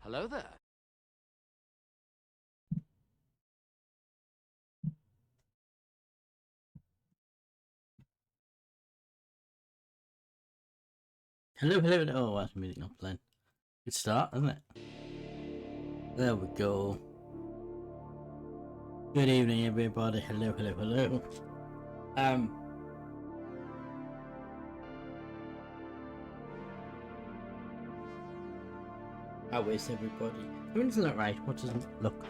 Hello there. Hello, hello. Oh, that's music not playing. Good start, isn't it? There we go. Good evening, everybody. Hello, hello, hello. How is everybody? Everything doesn't look right. What doesn't look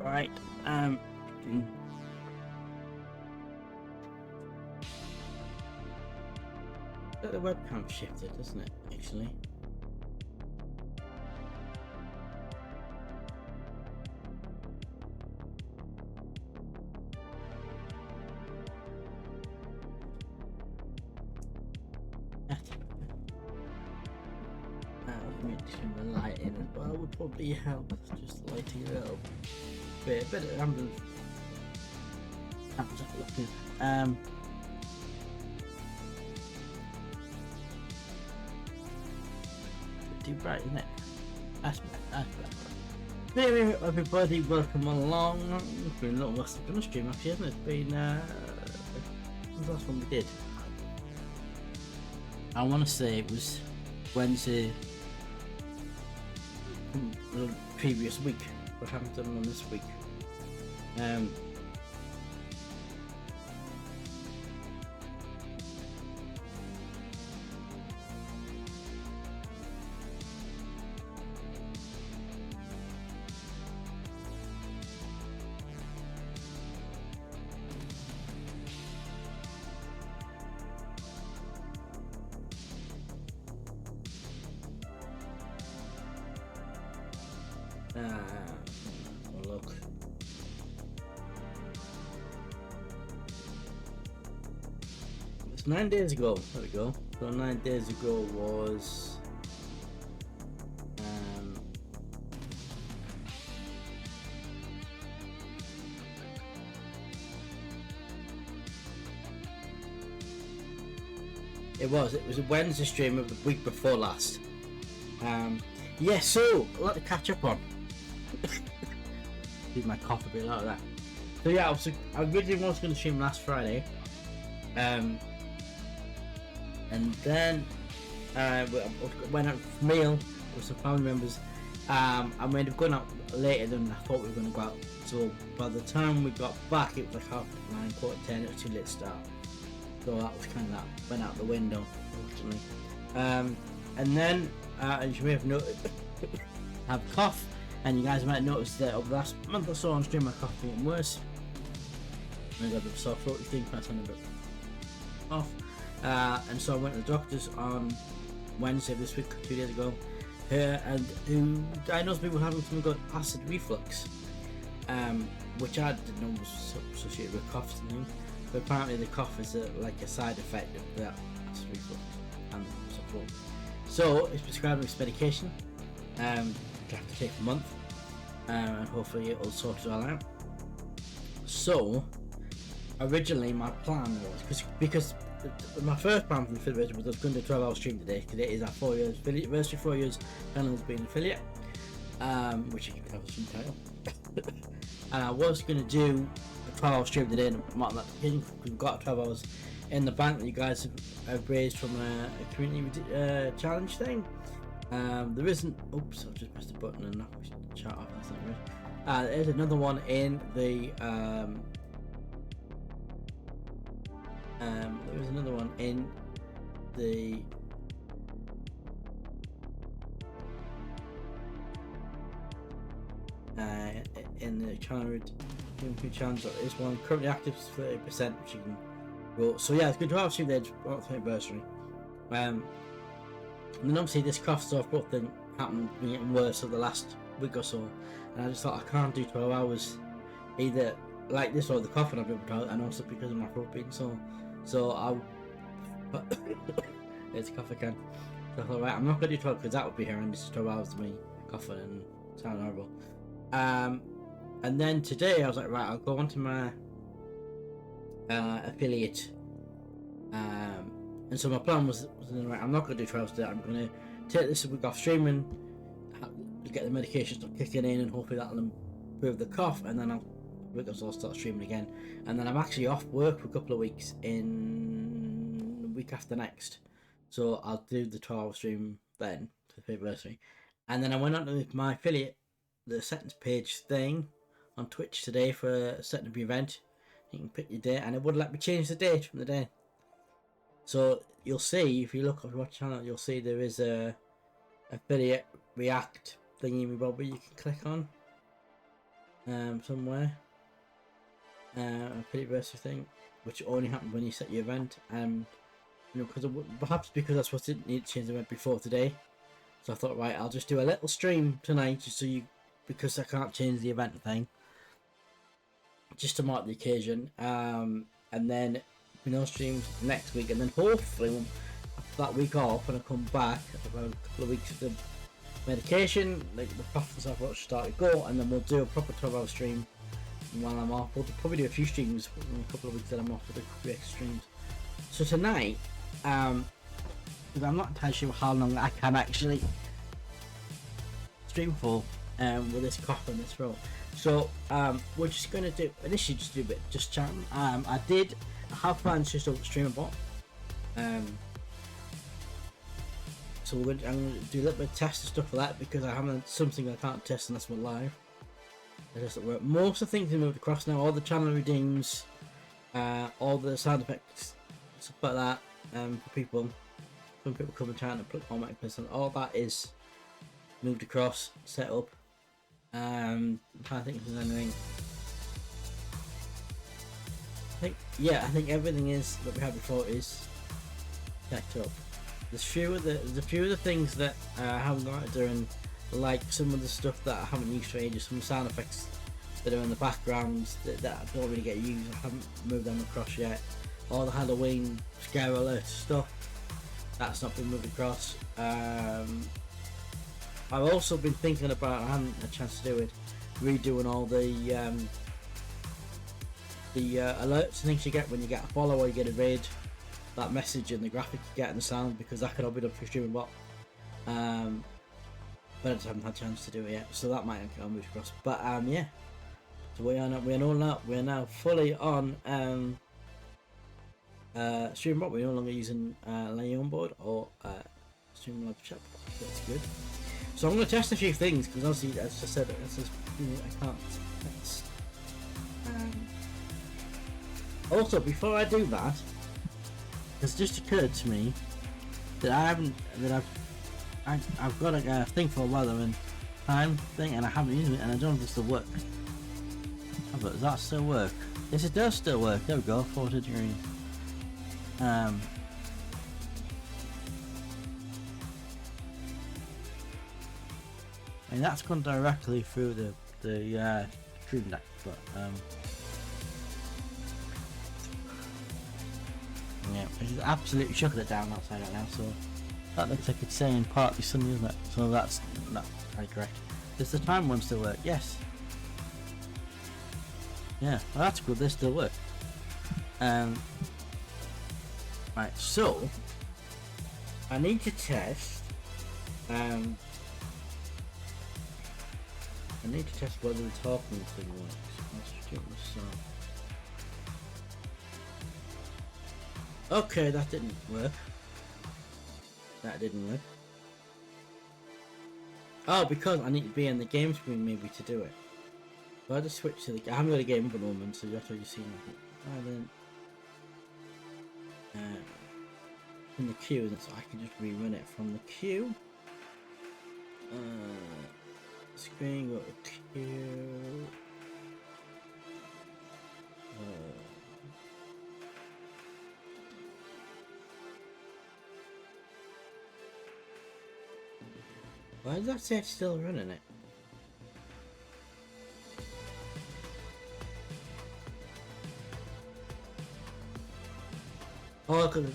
right? The webcam shifted, doesn't it? Actually. Turn the light in as well would probably help. Just lighting it up a bit. I'm just looking. Too bright, isn't it? That's better. Hey everybody, welcome along. It's been a little while since I've done a stream actually, hasn't it? It's been when's the last one we did? I want to say it was Wednesday the previous week, but I haven't done one this week. Look. It's 9 days ago. There we go. So 9 days ago was it was a Wednesday stream of the week before last. Yeah, so a lot to catch up on. Leave my cough a bit like that. So yeah, I originally was going to stream last Friday, and then went out for meal with some family members. I ended up going out later than I thought we were going to go out. So by the time we got back, it was like 9:30, 10:15. It was too late to start. So that was kind of that went out the window, unfortunately. And then as you may have noticed, I have a cough. And you guys might notice that over the last month or so on stream my cough getting worse. I got a bit of sore throat thing, passing a bit off. And so I went to the doctors on Wednesday this week, 2 days ago, and who diagnosed me with having something called acid reflux, which I didn't know was associated with coughs and things. But apparently the cough is like a side effect of that acid reflux and so forth. So it's prescribed with medication. Have to take a month, and hopefully it'll sort it all out. So originally my plan was because my first plan for the affiliate was I was going to do a 12-hour stream today because it is our 4 years affiliate anniversary, 4 years channel's being an affiliate, which you can tell from the title. And I was going to do a 12-hour stream today and mark that occasion. We've got 12 hours in the bank that you guys have raised from a community challenge thing. There isn't. Oops! I just pressed the button and knocked the chat off. That's not good. There's another one in the. There is another one in the. In the challenge, challenge there is one currently active 30%, which you can go. So yeah, it's good to have you there for the anniversary. And then obviously this cough stuff both thing happened getting worse over the last week or so, and I just thought I can't do 12 hours either like this or the coughing I've been out, and also because of my throat being so I'll it's a cough again. So I thought, right, I'm not going to do 12 because that would be horrendous. 12 hours to me coughing and sound horrible. And then today I was like, right, I'll go onto my affiliate. And so my plan was right, I'm not going to do 12 today. I'm going to take this week off streaming, to get the medication start kicking in, and hopefully that'll improve the cough, and then I'll start streaming again. And then I'm actually off work for a couple of weeks in the week after next, so I'll do the 12-hour stream then for the anniversary. And then I went on to my affiliate, the settings page thing on Twitch today for setting up your event. You can pick your date, and it would let me change the date from the day. So you'll see, if you look on your channel, you'll see there is a affiliate react thingy where you can click on somewhere, affiliate versus thing, which only happens when you set your event. You know, perhaps because I was supposed to need to change the event before today, so I thought, right, I'll just do a little stream tonight, just so because I can't change the event thing, just to mark the occasion. And then no streams next week, and then hopefully after that week off, when I come back about a couple of weeks of the medication, like the cough and stuff will start to go, and then we'll do a proper 12-hour stream while I'm off. We'll probably do a few streams in a couple of weeks that I'm off, with the extra streams. So tonight, because I'm not entirely sure how long I can actually stream for with this cough and this throat. So we're just going to do, initially just do a bit, just chatting. I have plans just over Streamerbot. So I'm going to do a little bit of test and stuff for that, because I haven't something I can't test unless we're live. Most of the things have moved across now, all the channel redeems, all the sound effects, stuff like that, for people. Some people come and try and put on my person. All that is moved across, set up. I'm trying to think if there's anything. I think everything is that we had before is set up. There's a few of the things that I haven't got to do, and like some of the stuff that I haven't used for ages, some sound effects that are in the background that don't really get used. I haven't moved them across yet. All the Halloween scare alert stuff, that's not been moved across. I've also been thinking about, I haven't had a chance to do it, redoing all the alerts and things you get when you get a follow or you get a raid, that message and the graphic you get and the sound, because that could all be done through Streamerbot. But I just haven't had a chance to do it yet, so that might have moved across. But yeah, so we are now fully on Streamerbot. We're no longer using Lay board or Streamlabs chat. That's good. So I'm going to test a few things, because obviously, as I said, I can't test. Also, before I do that, it's just occurred to me that I've got a thing for weather and time thing, and I haven't used it, and I don't know if this will work. Oh, but does that still work? Yes, it does still work. There we go, 40 degrees. I mean, that's gone directly through the Stream Deck, but yeah, it's absolutely chucking it down outside right now, so that looks like it's saying partly sunny, isn't it? So that's not very correct. Does the time one still work? Yes. Yeah, well, that's good, they still work. Right, so I need to test whether the talking thing works. Let's do this. Okay, that didn't work. Oh, because I need to be in the game screen maybe to do it. So I just switch to I haven't got a game at the moment, so that's what you see. In the queue, so I can just rerun it from the queue. Screen, go to queue. Why does that say it's still running it? Oh, because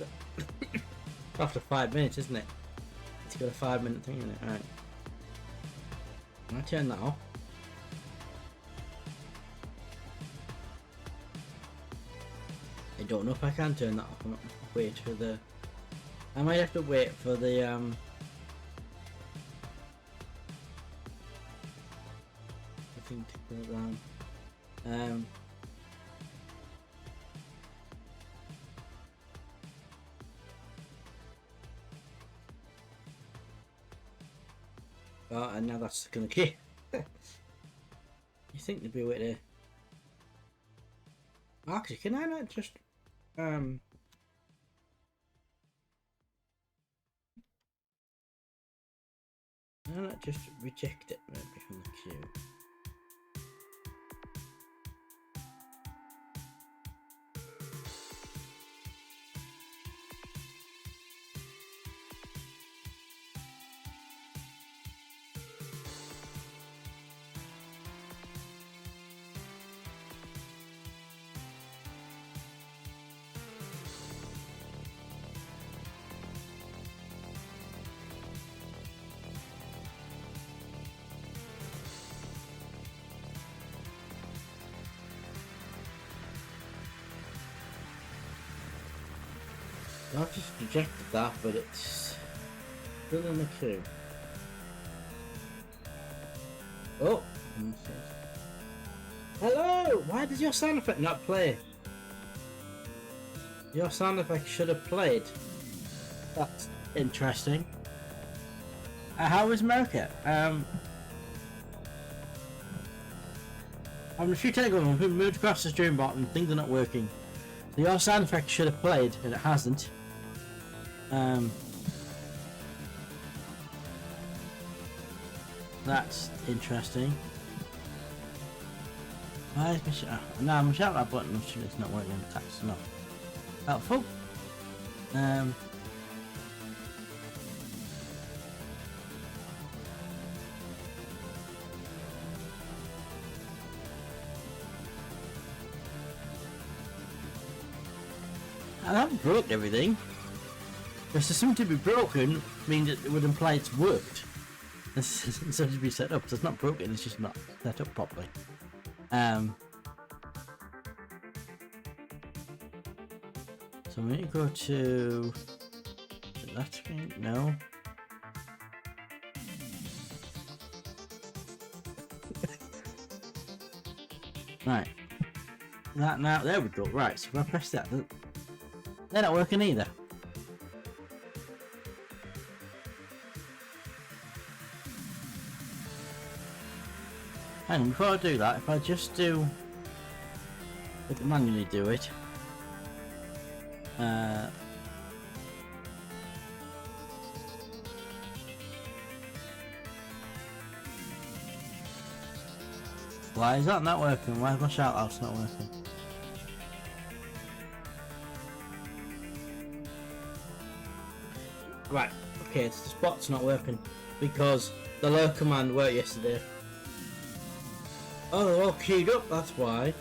after 5 minutes, isn't it? It's got a 5-minute thing in it. Alright. I turn that off. I don't know if I can turn that off. I'm not wait for the. I might have to wait for the Oh, and now that's gonna key. You think there'd be a way to... Actually, can I not just can I not just reject it maybe from the queue? I've just rejected that, but it's still in the queue. Oh! Hello! Why did your sound effect not play? Your sound effect should have played. That's interesting. How is America? I'm a few days ago, we moved across the Streamerbot and things are not working. So your sound effect should have played, and it hasn't. That's interesting. Why is my shout? No, my shout out button is not working. That's not helpful. I haven't broke everything. If there's something to be broken, means it would imply it's worked. This isn't something to be set up, so it's not broken, it's just not set up properly. So we need to go to that screen? No. Right. That now, there we go. Right, so if I press that, they're not working either. Hang on, before I do that, if I just do... If I manually do it... Why is that not working? Why is my shout outs not working? Right, okay, so the spot's not working because the low command worked yesterday. Oh, they're all queued up, that's why.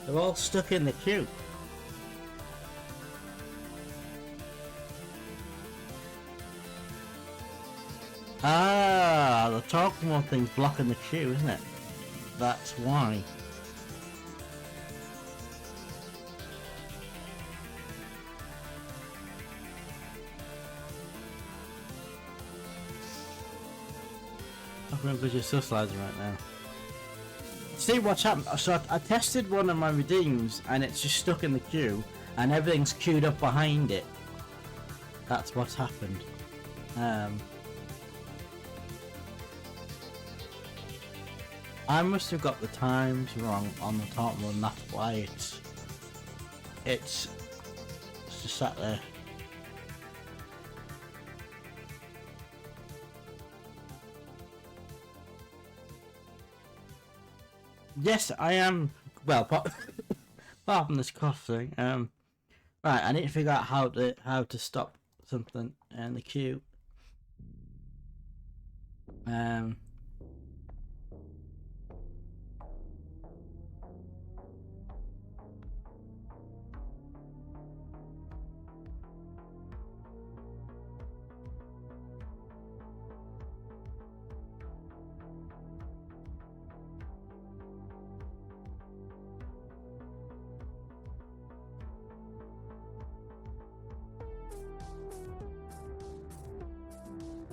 They're all stuck in the queue. Ah, the talk more thing's blocking the queue, isn't it? That's why. I'm going to just so sliding right now. See what's happened? So I tested one of my redeems and it's just stuck in the queue and everything's queued up behind it. That's what's happened. I must have got the times wrong on the top one, that's why it's just sat there. Yes, I am. Well, apart from this cough thing, right, I need to figure out how to stop something in the queue.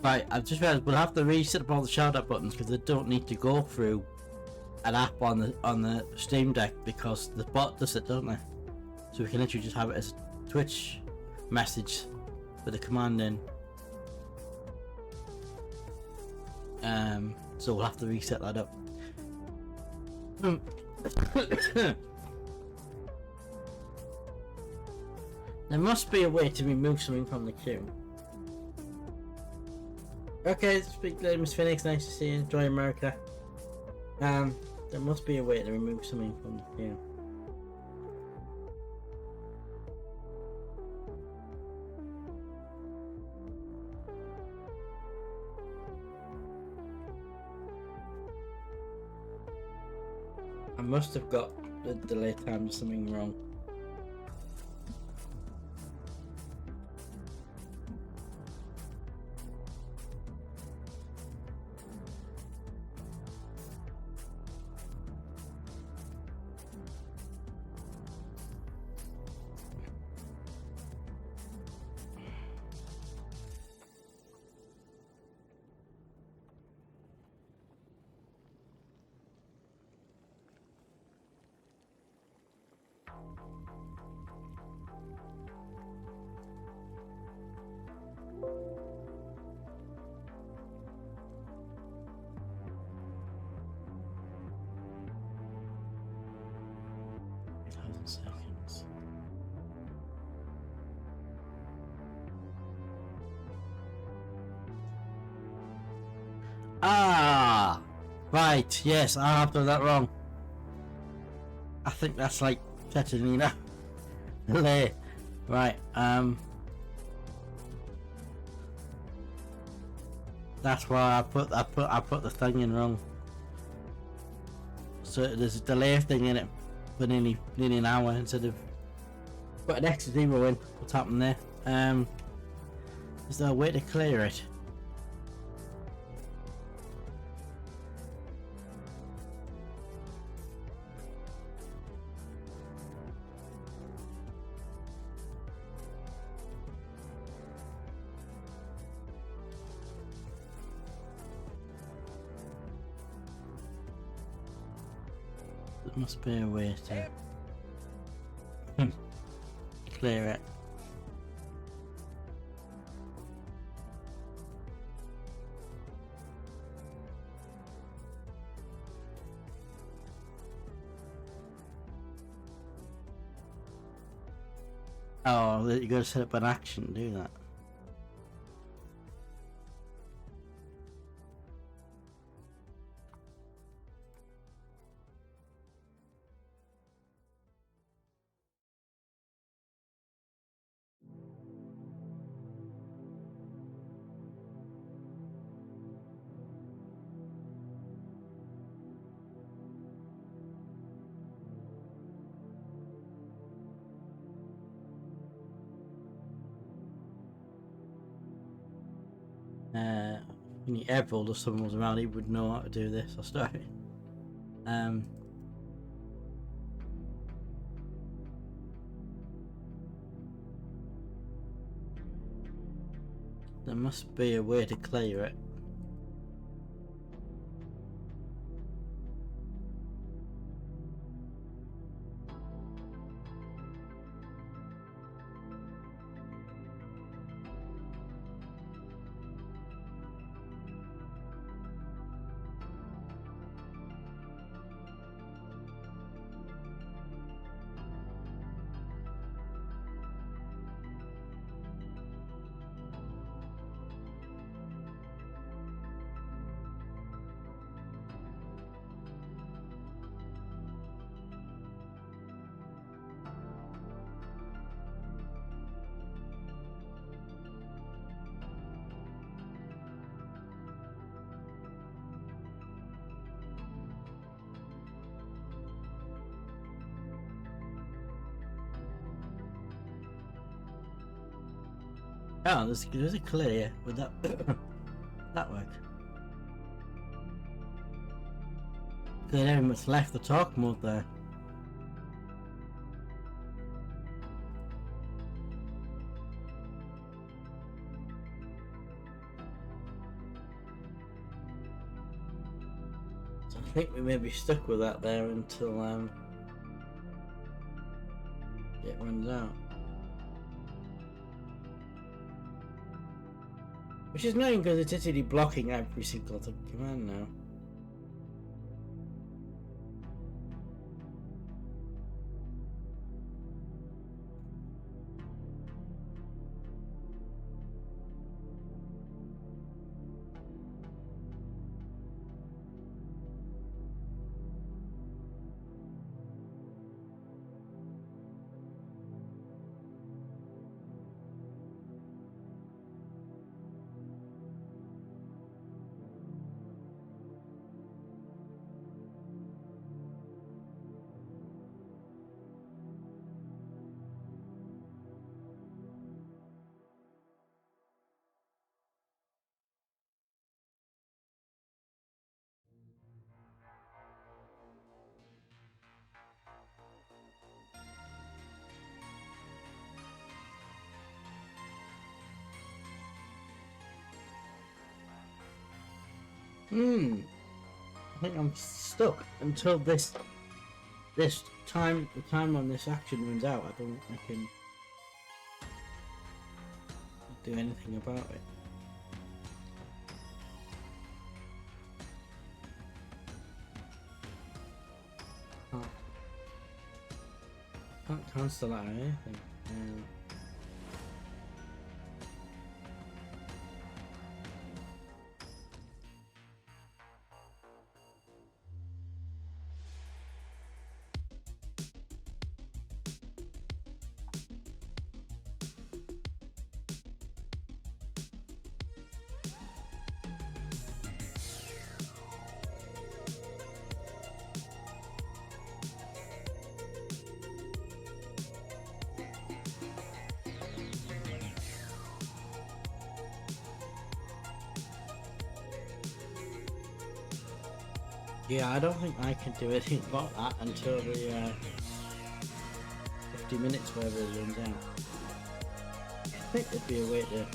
Right, I've just realised we'll have to reset up all the shout out buttons because they don't need to go through an app on the Steam Deck, because the bot does it, doesn't it? So we can literally just have it as a Twitch message with a command in. So we'll have to reset that up. There must be a way to remove something from the queue. Okay, speak to Miss Phoenix, nice to see you. Enjoy America. There must be a way to remove something from the queue. I must have got the delay time or something wrong. Seconds. Ah, right. Yes, I have done that wrong. I think that's like Tetanina. Delay. Right. That's why I put the thing in wrong. So there's a delay thing in it for nearly an hour instead of put an extra 0 in. What's happened there? Is there a way to clear it? There must be a way to clear it. Oh, you gotta set up an action to do that. When April or someone was around, he would know how to do this. I started. There must be a way to clear it. Oh, there's a clear. Would that that work? There ain't much left to talk mode there. think we may be stuck with that there until it runs out. Which is annoying because it's literally blocking every single command now. I think I'm stuck until the time on this action runs out. I don't think I can do anything about it. Can't cancel that or anything. Yeah, I don't think I can do anything about that until the 50 minutes wherever it runs out. I think there'd be a way to...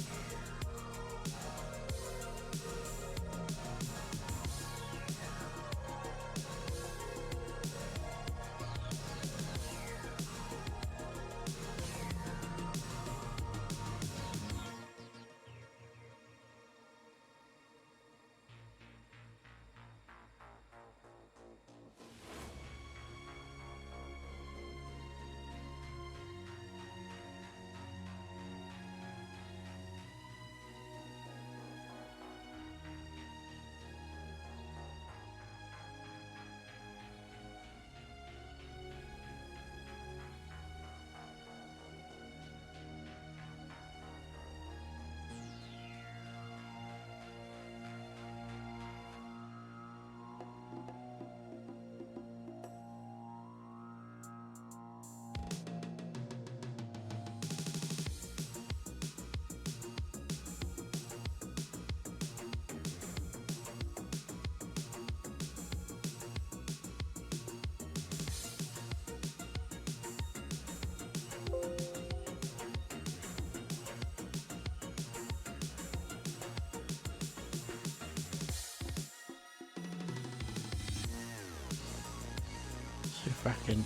So fracking.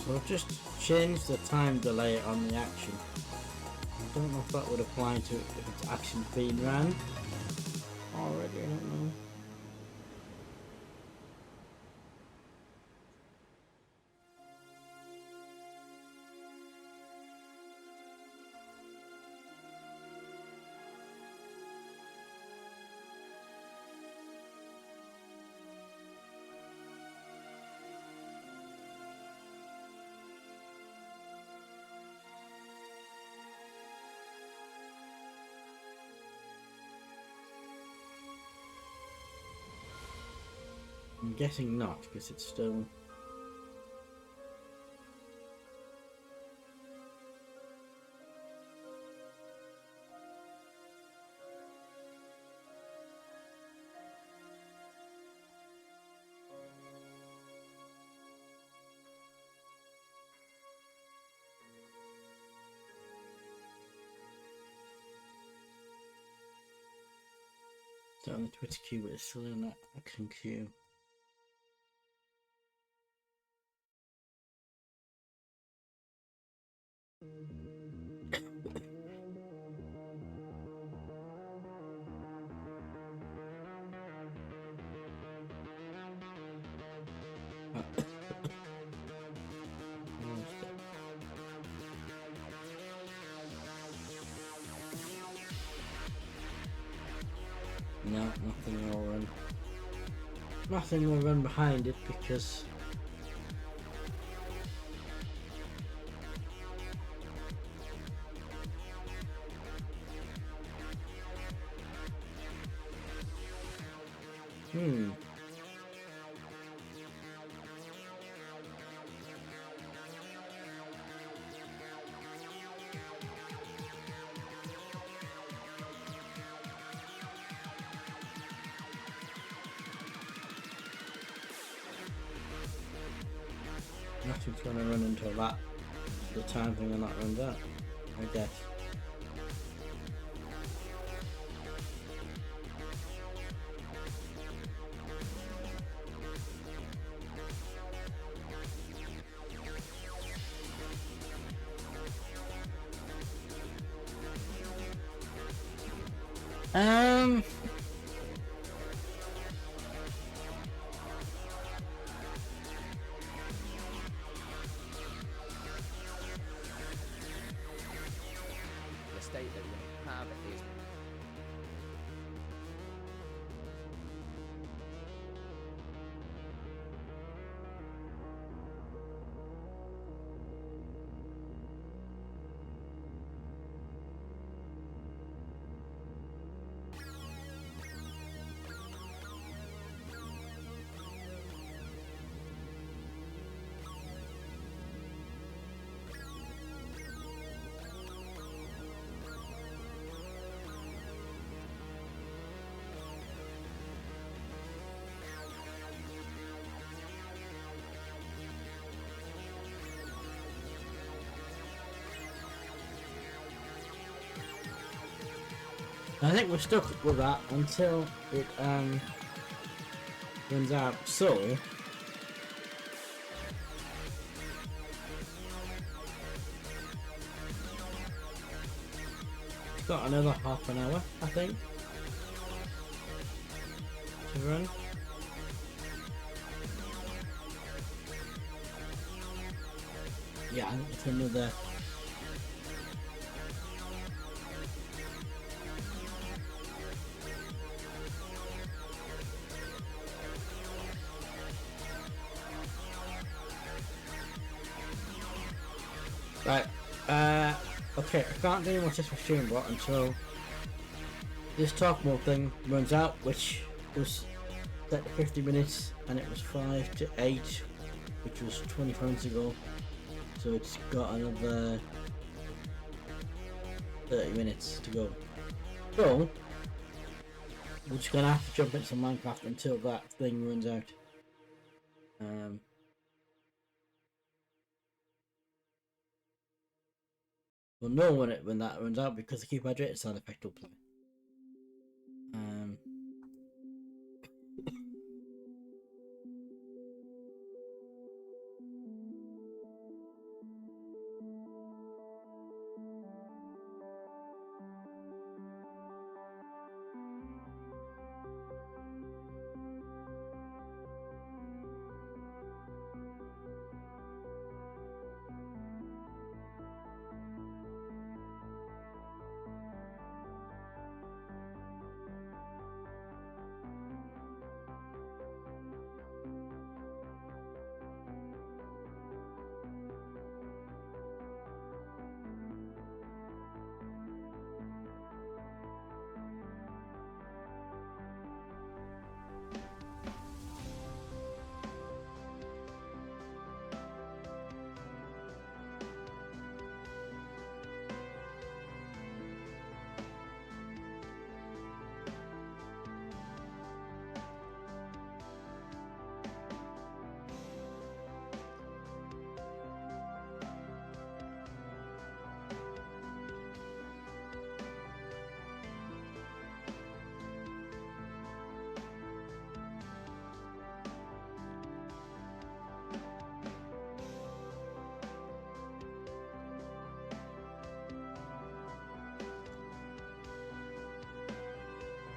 So I've just changed the time delay on the action. I don't know if that would apply to if it's action being ran already, I don't know. I'm guessing not, because it's still... So on the Twitter queue, but it's still in that action queue. No, nothing will run. Nothing will run behind it because nothing's going to run until that, the time thing on that runs out, I guess. The state that we have is I think we're stuck with that until it runs out. So it's got another half an hour, I think, to run. Yeah, I think it's another. Right, okay, I can't do any more tests for Streamerbot until this talk mode thing runs out, which was set to 50 minutes and it was 5 to 8, which was 24 minutes ago, so it's got another 30 minutes to go. So, we're just gonna have to jump into Minecraft until that thing runs out. We'll know when that runs out because the keep hydrated sound effect will play.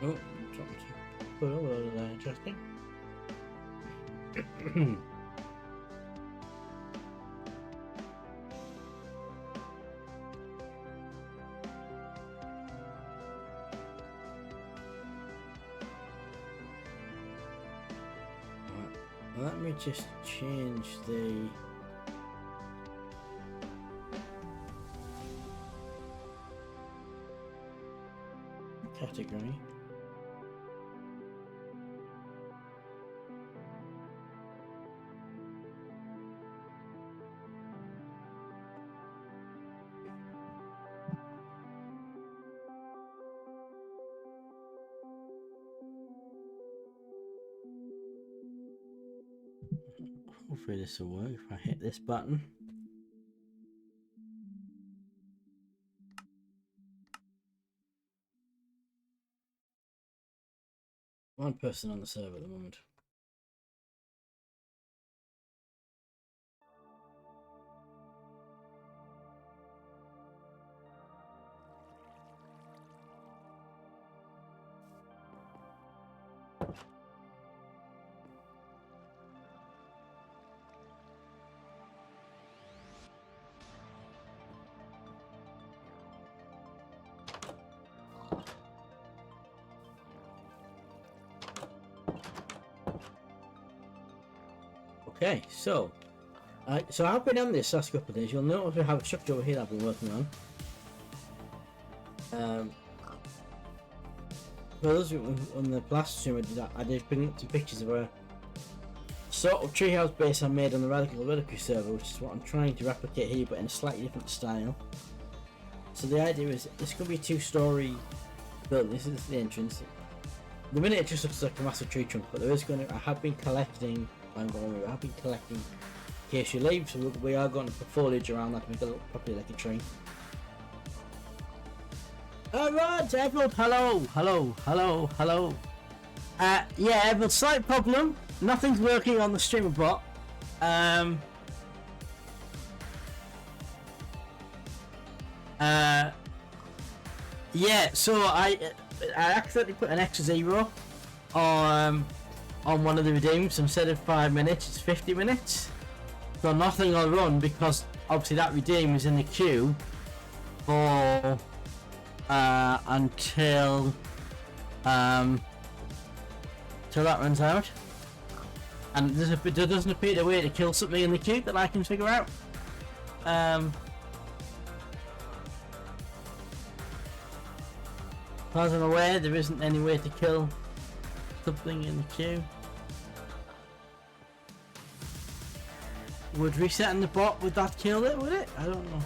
Oh, dropped. Put a load of that, interesting. Let me just change the category. Hopefully this will work if I hit this button. One person on the server at the moment. Okay, so I've been on this last couple of days. You'll notice we have a structure over here that I've been working on. For those on the last stream I did bring up some pictures of a sort of treehouse base I made on the Radical Reliquary server, which is what I'm trying to replicate here, but in a slightly different style. So the idea is this could be a two-story building. This is the entrance. The minute it just looks like a massive tree trunk, but I have been collecting. I've been collecting acacia leaves, so we are going to put foliage around that to make it look properly like a tree. Alright, everyone, hello. Yeah, everyone, slight problem. Nothing's working on the Streamerbot. Yeah, so I accidentally put an extra 0 on one of the redeems, so instead of 5 minutes it's 50 minutes, so nothing will run because obviously that redeem is in the queue for until till that runs out, and there doesn't appear a way to kill something in the queue that I can figure out. As far as I'm aware, there isn't any way to kill something in the queue. Would resetting the bot, would that kill it, would it? I don't know.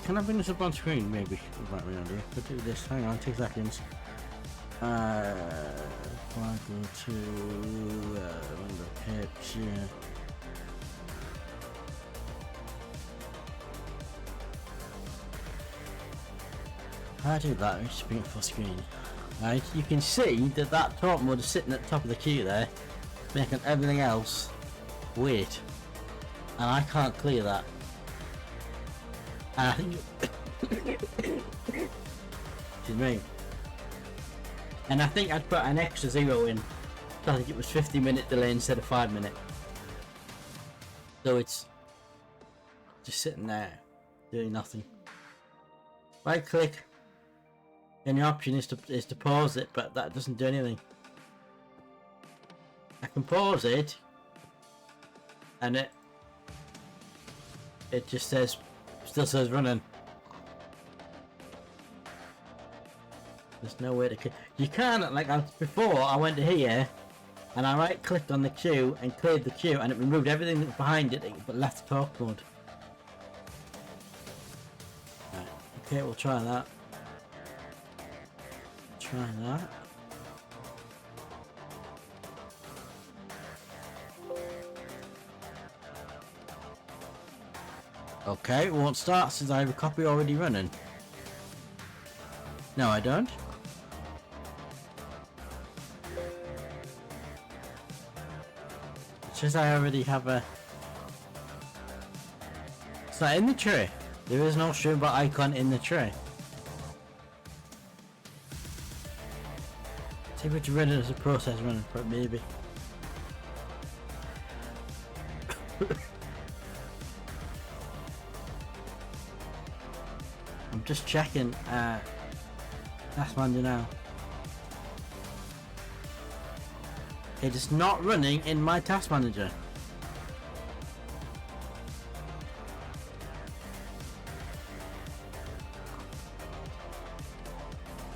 Can I bring this up on screen maybe? Right, we idea. Let's do this, hang on, 2 seconds. If I go to window picture. How do that? Let me just bring it full screen. Right, you can see that top mode is sitting at the top of the queue there, making everything else wait, and I can't clear that. And I think excuse me. And I think I'd put an extra 0 in. I think it was 50-minute delay instead of 5 minute. So it's just sitting there doing nothing. Right click. And the option is to pause it, but that doesn't do anything. I can pause it, and it just still says running. There's no way to click. You can, like before, I went to here, and I right clicked on the queue and cleared the queue, and it removed everything that's behind it, but left the talk mode. Right. Okay, we'll try that. Try that. Okay, it won't start since I have a copy already running. No, I don't. It says I already have a... Is that in the tree? There is no Streamerbot icon in the tray. See if it's ready as a process running, but maybe. I'm just checking Task Manager now. It is not running in my Task Manager.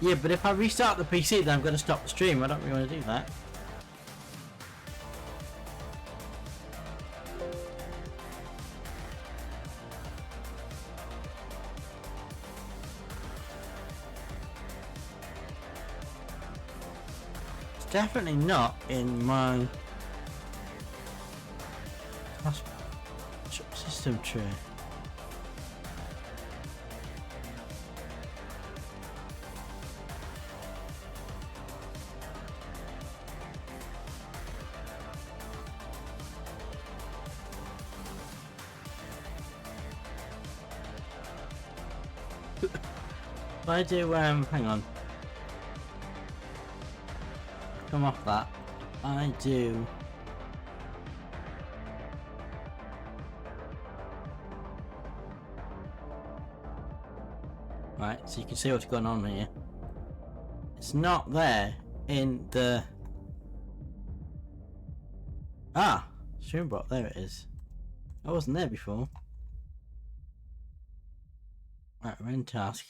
Yeah, but if I restart the PC, then I'm going to stop the stream. I don't really want to do that. It's definitely not in my system tray. I do, hang on. Come off that. I do. Right, so you can see what's going on here. It's not there in the... Ah! Streamerbot, there it is. I wasn't there before. Right, we're in task.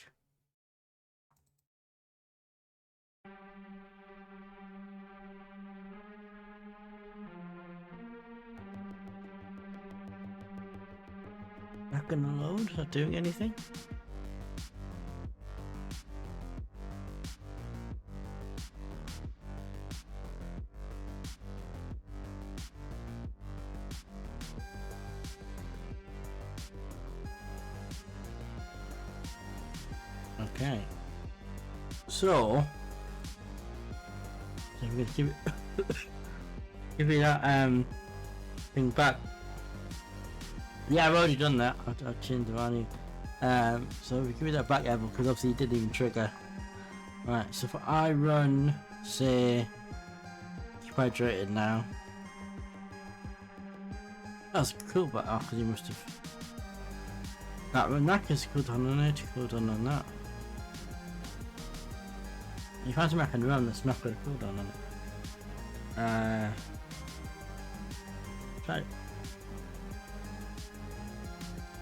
Not gonna load, not doing anything. Okay. So I'm gonna give it give me that thing back. Yeah, I've already done that. I've changed the value. So we give me that back level because obviously it didn't even trigger. Right, so if I run, say, keep hydrated now. That's cool, but because he must have. That run that is cooldown on it, cooldown on that. You can't see I can run that's not got a cooldown on it. Try it.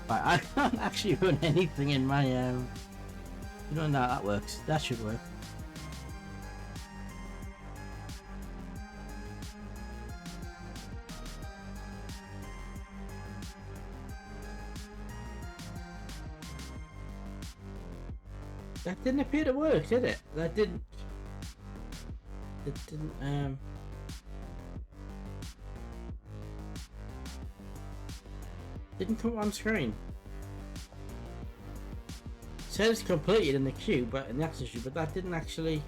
Right, I can't actually run anything in my you know how that works. That should work. That didn't appear to work, did it? That didn't. It didn't. Didn't come on screen. It says completed in the queue, but in the access queue, but that didn't actually.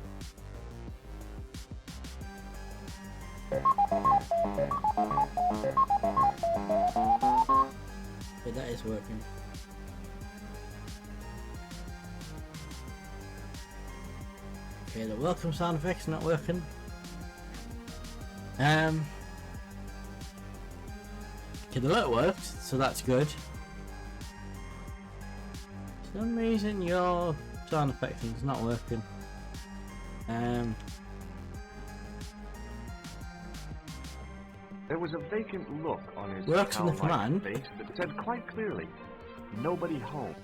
But that is working. Okay, the welcome sound effect's not working. Okay, the alert worked, so that's good. For some reason your sound effect thing's not working. There was a vacant look on his works in the command face that said quite clearly, "Nobody home."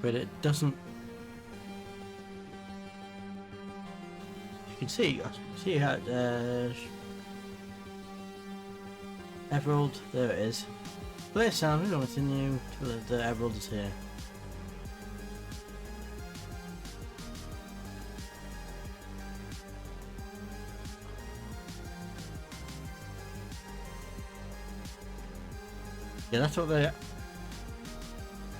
but it doesn't. You can see how it, Emerald, there it is. Play sound, we don't continue till the Emerald is here. Yeah, that's what they.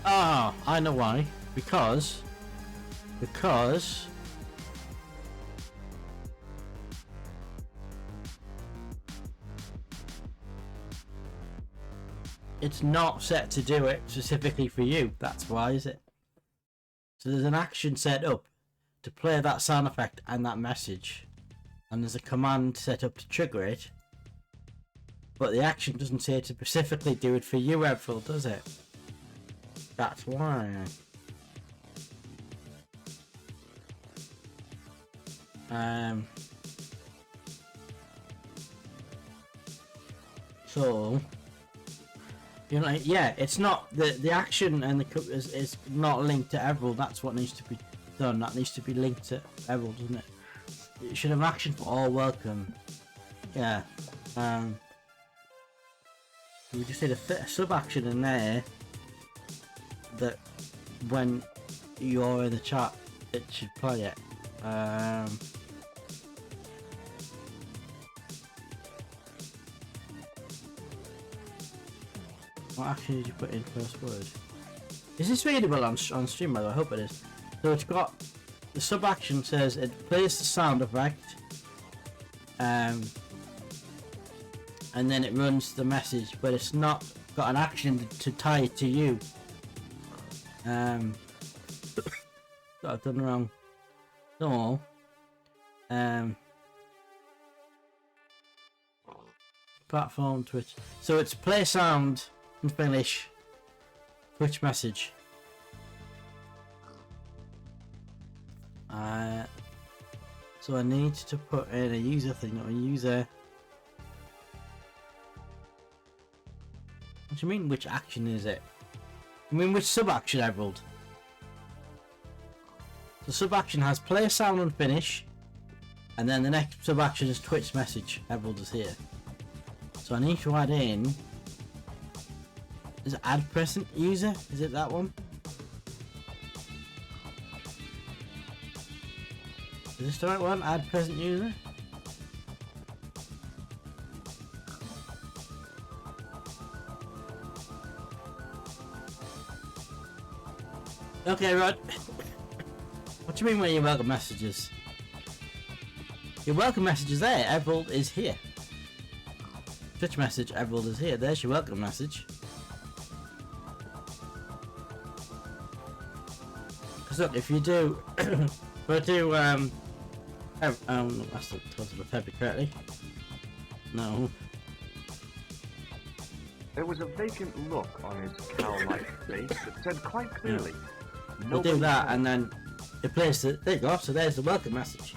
Ah, I know why. Because it's not set to do it specifically for you. That's why, is it? So there's an action set up to play that sound effect and that message, and there's a command set up to trigger it, but the action doesn't say to specifically do it for you, April, does it? That's why. So, you know, yeah, it's not the action and the is not linked to Everald. That's what needs to be done. That needs to be linked to Everald, doesn't it? It should have action for all welcome. Yeah. We just did a sub action in there that when you're in the chat, it should play it. What action did you put in first word? Is this readable on Streamerbot? I hope it is. So it's got the sub action says it plays the sound effect, and then it runs the message, but it's not got an action to tie it to you. That I've done wrong. So, platform Twitch. So it's play sound in Finnish. Twitch message. So I need to put in a user thing, not a user. What do you mean? Which action is it? I mean, which sub action, Everald? The sub action has play sound and finish, and then the next sub action is Twitch message. Everald is here. So I need to add in. Is it add present user? Is it that one? Is this the right one? Add present user? Okay, Rod. What do you mean when your welcome messages? Your welcome message is there. Everald is here. Twitch message, Everald is here. There's your welcome message. Because look, if you do, if I do, that's the total of Peppy correctly. No. There was a vacant look on his cow-like face that said quite clearly, we'll do that, and then it plays the. There you go. So there's the welcome message.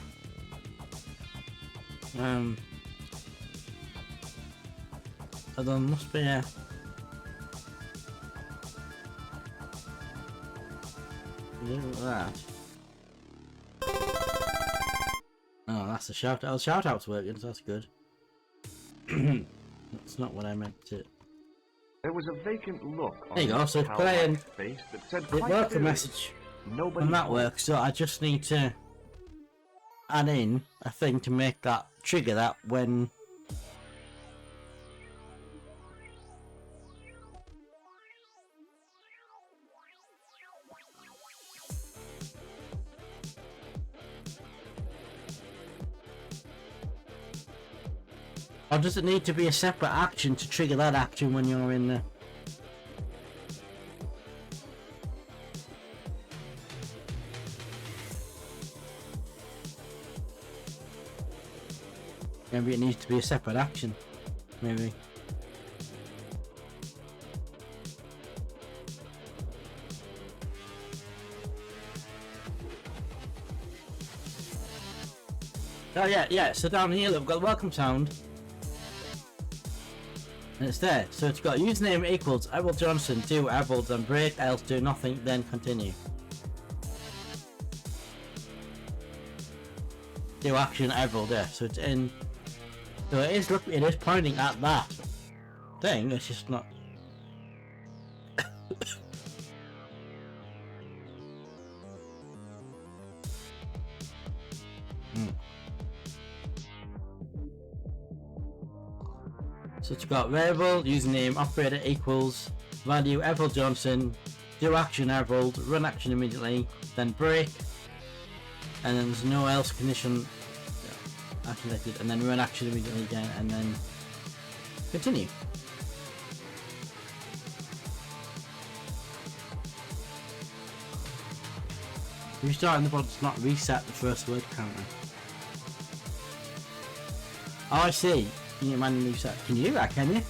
So there must be a. That. Oh, that's a shout out. Shout out's working, so that's good. That's not what I meant to. There was a vacant look on there you go. So it's playing face that said the quite welcome clearly, message. nobody And that works. So I just need to add in a thing to make that trigger that when. Or does it need to be a separate action to trigger that action when you're in the... Maybe it needs to be a separate action. Maybe. Oh yeah, so down here we've got the welcome sound. And it's there, so it's got username equals Everald Johnson, do Everald, then break, else do nothing, then continue. Do action Everald, yeah, so it's in. So it is pointing at that thing, it's just not. So it's got variable, username, operator equals, value Everald Johnson, do action Everald, run action immediately, then break, and then there's no else condition activated, and then run action immediately again, and then continue. Restarting the bot does not reset the first word counter. Oh, I see. Can you manually reset? Can you do that, can you?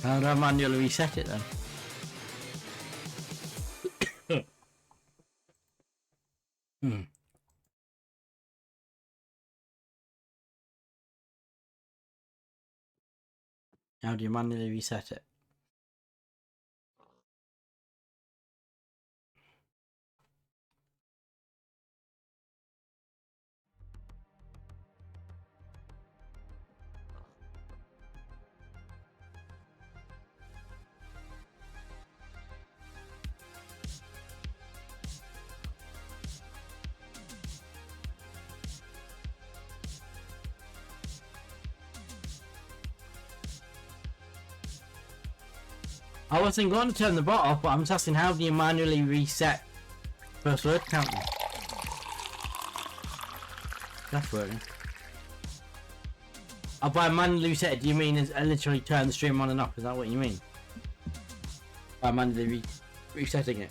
How do I manually reset it then? How do you manually reset it? I wasn't going to turn the bot off, but I'm just asking how do you manually reset first word counter? That's working. Oh, by manually reset it, do you mean I literally turn the stream on and off? Is that what you mean? By manually resetting it?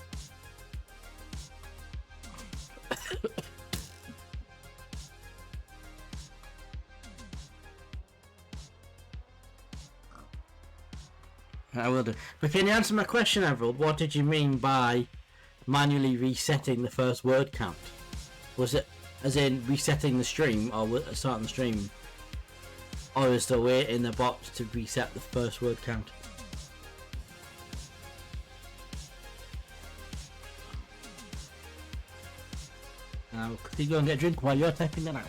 I will do. But can you answer my question, Avril? What did you mean by manually resetting the first word count? Was it as in resetting the stream, or starting the stream? Or is there a way in the box to reset the first word count? Now, could you go and get a drink while you're typing that out?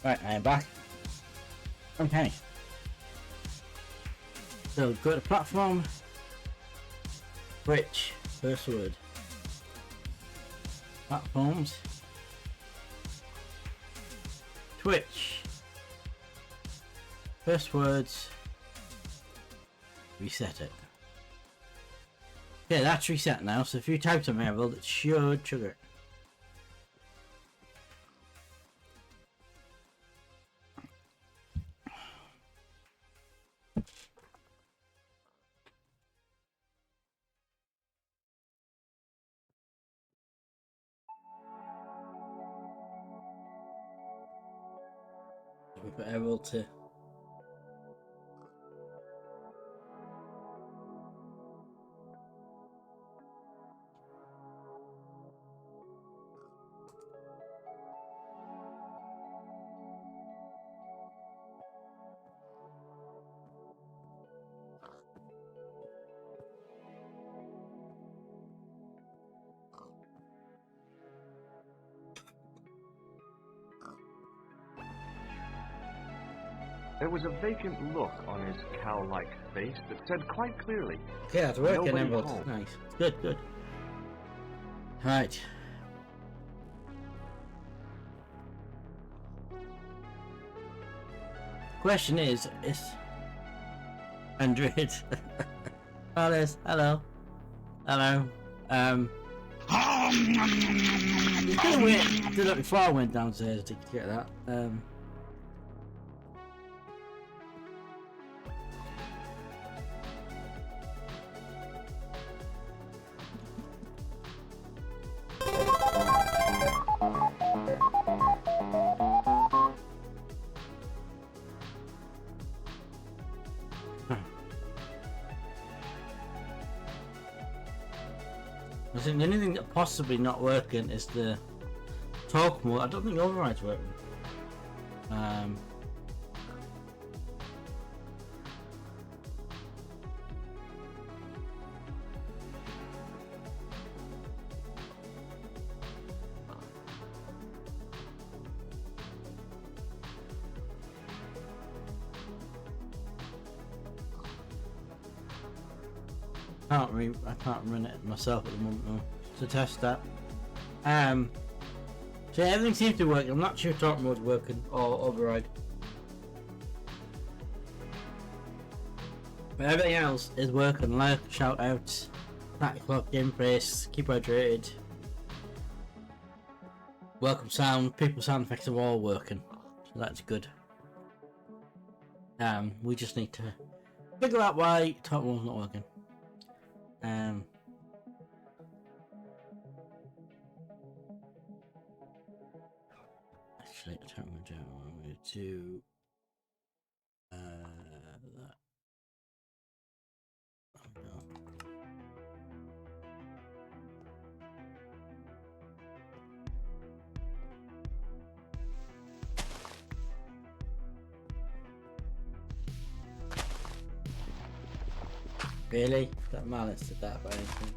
Right, I am back. Okay. So go to platform. Rich, first word. Platforms. Twitch. First words. Reset it. Okay, that's reset now, so if you type something, it should trigger it. We're able to There was a vacant look on his cow-like face that said quite clearly, okay, that's working, "Nobody Emerald. home." Nice. Good, good. Right. Question is Android. Alice, hello. Hello. It's kind of weird. I did that before I went downstairs to get that. think the only thing that possibly not working is the talk mode. I don't think override's working. I can't run it myself at the moment though, to test that. So yeah, everything seems to work. I'm not sure if talk mode's working or override, but everything else is working. Like, shout outs, attack clock, game face, keep hydrated, welcome sound, people sound effects are all working, so that's good. We just need to figure out why talk mode's not working. Actually, I don't remember what I'm going to do. That. Oh no. Really? That Malice did that by anything?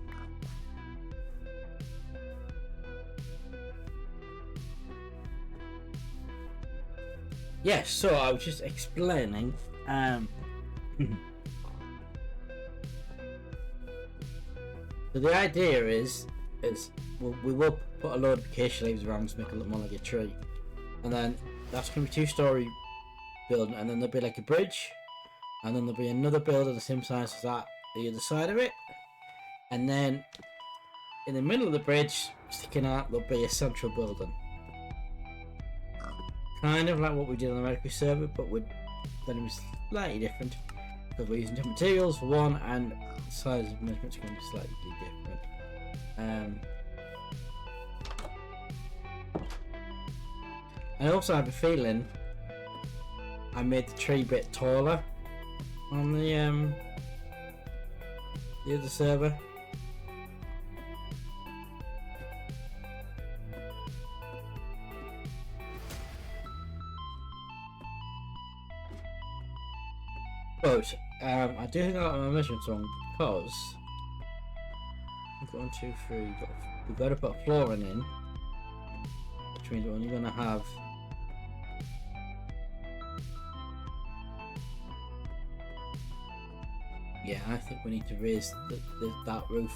Yes, so I was just explaining. So the idea is we will put a load of acacia leaves around to make it look more like a tree, and then that's going to be 2-story building, and then there'll be like a bridge, and then there'll be another building the same size as that the other side of it, and then in the middle of the bridge, sticking out, there'll be a central building. Kind of like what we did on the Mercury server, but then it was slightly different because we're using different materials for one, and the size of measurements are going to be slightly different. I also have a feeling I made the tree bit taller on the other server. But I do think I got my measurements wrong because we've got 1, 2, 3. We've got to put flooring in, which means we're only going to have I think we need to raise that roof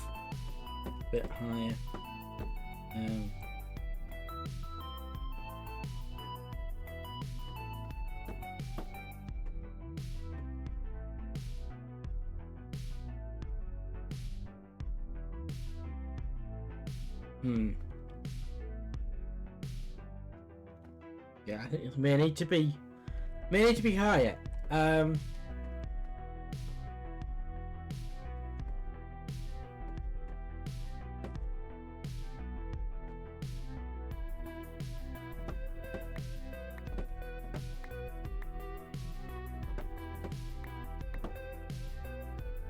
a bit higher. Yeah, I think it may need to be higher.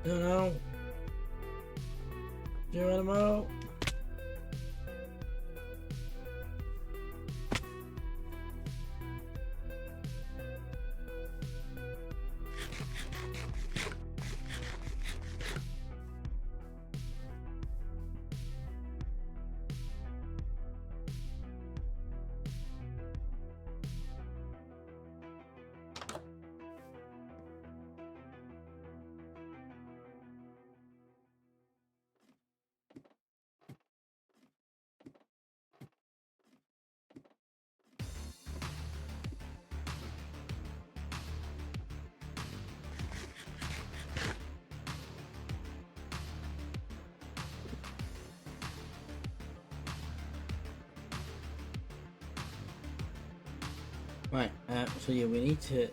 Don't know. Geronimo. Right, so yeah, we need to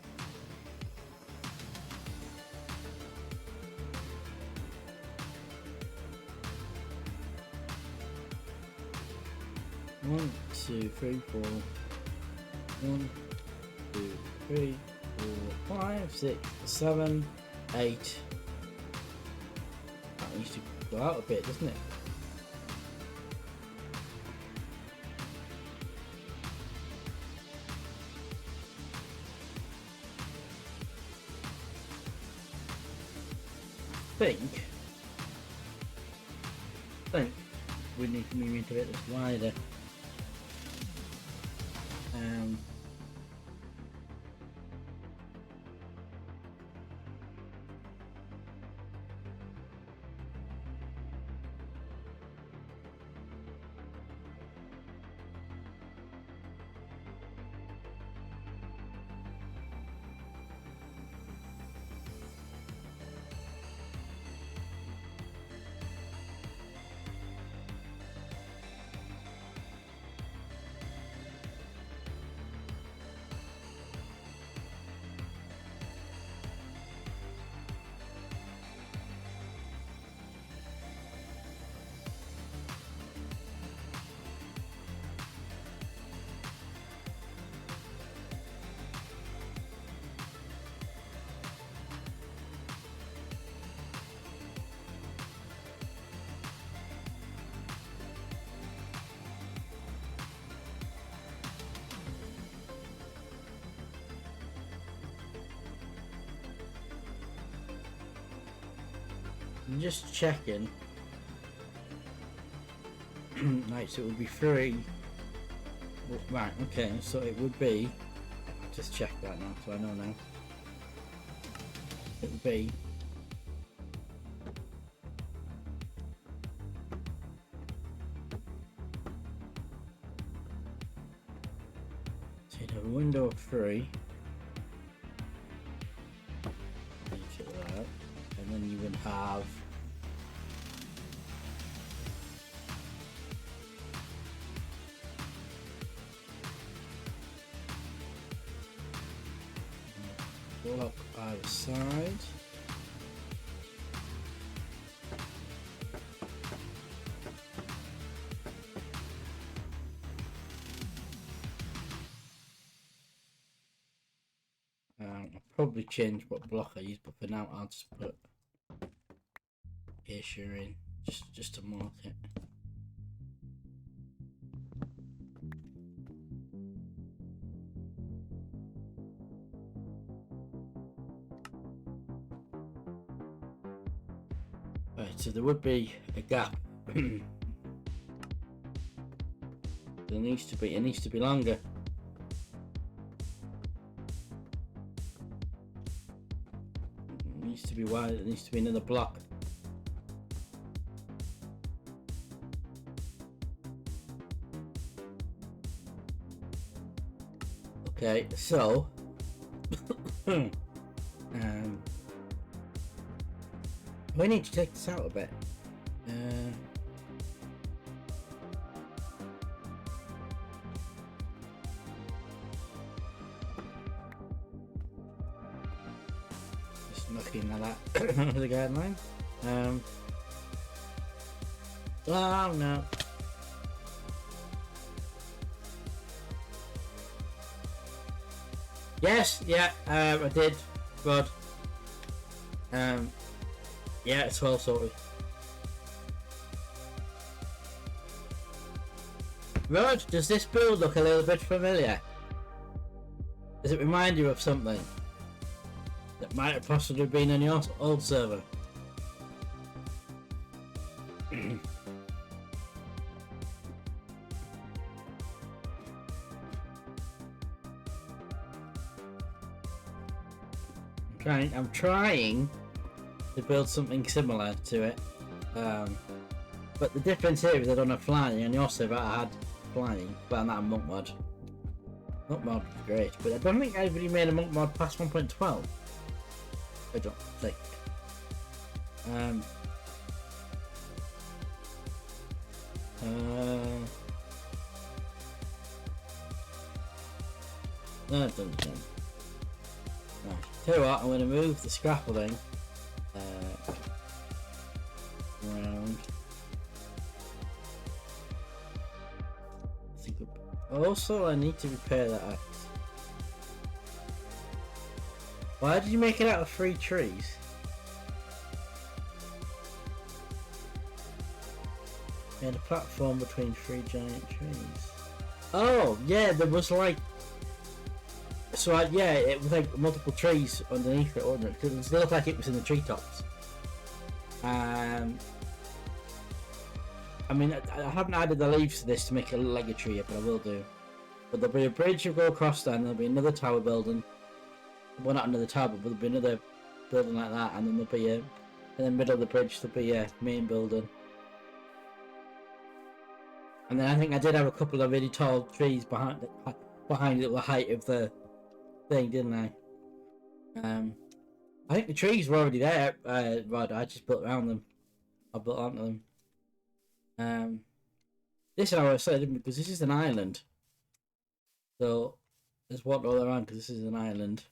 one, two, three, four. 1, 2, 3, 4, 5, 6, 7, 8. That needs to go out a bit, doesn't it? think we need to make it this wider. I'm just checking. Right, so it would be 3. Right, okay, so it would be. I'll just check that now, so I know now. It would be. So you'd have a window of 3. And then you would have block either side. I'll probably change what block I use, but for now I'll just put Asia in just to mark it. Right, so there would be a gap. It needs to be longer. It needs to be wide. It needs to be another block. Okay, so we need to take this out a bit. Just looking at that the guideline. Oh no. Yes, yeah, I did. Good. Yeah, it's all sorted. Rod, does this build look a little bit familiar? Does it remind you of something that might have possibly been on your old server? I'm trying to build something similar to it, but the difference here is I don't have flying, and your server I had flying, but I'm not a monk mod. Monk mod is great, but I don't think anybody made a monk mod past 1.12. I don't think. No, it doesn't. Right. Tell you what, I'm going to move the scaffolding around. Also, I need to repair that axe. Why did you make it out of 3 trees? You had a platform between 3 giant trees. Oh, yeah, there was like... So, yeah, it was like multiple trees underneath it, wasn't it? Because it looked like it was in the treetops. I mean, I haven't added the leaves to this to make it look like a tree yet, but I will do. But there'll be a bridge you'll go across there, and there'll be another tower building. Well, not another tower, but there'll be another building like that, and then there'll be in the middle of the bridge there'll be a main building. And then I think I did have a couple of really tall trees behind the height of the thing, didn't I? I think the trees were already there, Rod. I just built around them. I built onto them. This is how I said, because this is an island. So there's water all around because this is an island.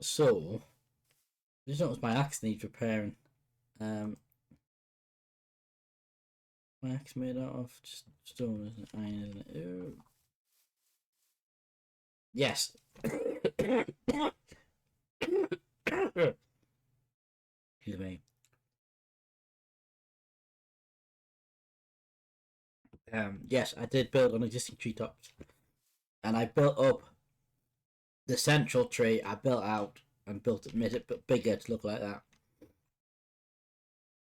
So I just noticed my axe needs repairing. My axe made out of just stone, isn't it? Iron, isn't it? Ew. Yes. Excuse me. Yes, I did build on existing treetops, and I built up the central tree. I built out and built it, made it but bigger to look like that.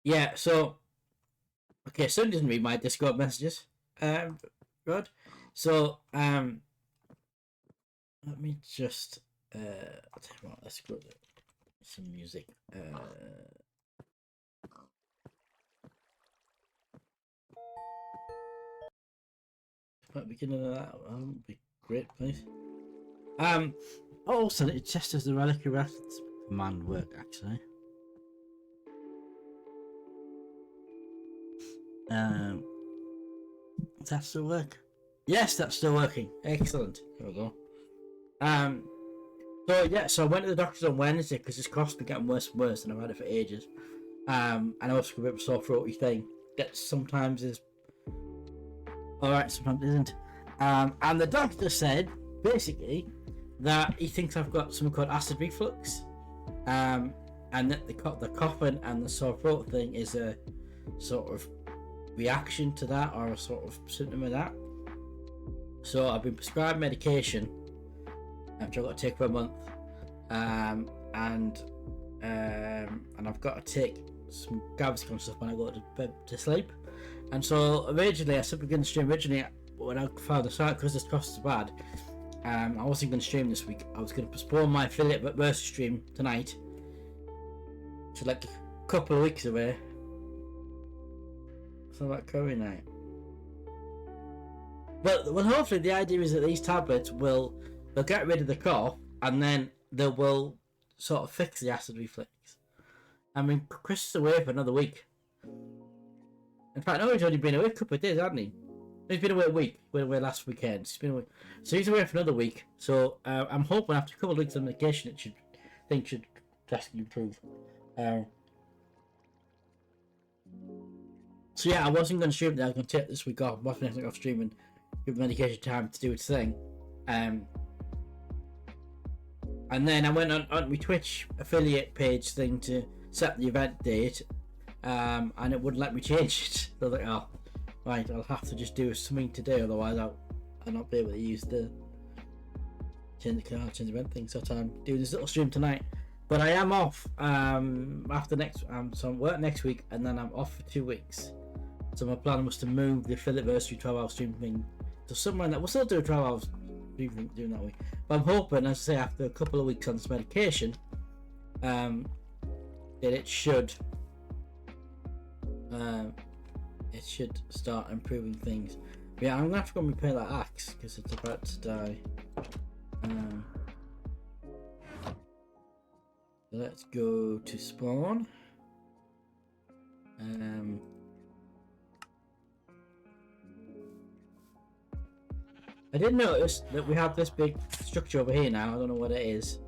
Yeah. So, okay, someone doesn't read my Discord messages. Rod. So, let me just I'll tell you what, let's go to some music. At the beginning of that would be great, please. Also, it just as the relic arrests command work actually. Does that still work? Yes, that's still working. Excellent. There we go. So yeah, so I went to the doctor's on Wednesday because this cough's been getting worse and worse, and I've had it for ages. And I also got a bit of a sore throaty thing that sometimes is alright, sometimes isn't. And the doctor said basically that he thinks I've got something called acid reflux, and that the coughing and the sore throat thing is a sort of reaction to that, or a sort of symptom of that. So I've been prescribed medication, which I've got to take for a month, and I've got to take some Gaviscon stuff when I go to bed to sleep. And so originally, I said we're going to stream. Originally, when I found this out, because this cost is bad, I wasn't going to stream this week. I was going to postpone my affiliate versus stream tonight to like a couple of weeks away. So about curry night. But well, hopefully the idea is that these tablets they'll get rid of the cough, and then they will sort of fix the acid reflux. I mean, Chris is away for another week. In fact, no, he's only been away a couple of days, hasn't he? He's been away a week. We were away last weekend. He's been away, so he's away for another week. So I'm hoping after a couple of weeks of medication, things should drastically improve. So yeah, I wasn't going to stream that. I was going to take this week off. I'm definitely off streaming. Give medication time to do its thing. And then I went on my Twitch affiliate page thing to set the event date, and it wouldn't let me change it. So I was like, oh, right, I'll have to just do something today, otherwise I'll not be able to use the change the event thing. So I'm doing this little stream tonight. But I am off after next. So I'm work next week, and then I'm off for 2 weeks. So my plan was to move the Affiliateversary 12-hour stream thing to somewhere that we'll still do a 12-hour stream thing doing that week. But I'm hoping, as I say, after a couple of weeks on this medication, that it should start improving things. But yeah, I'm gonna have to go and repair that axe because it's about to die. Let's go to spawn. I did notice that we have this big structure over here now. I don't know what it is.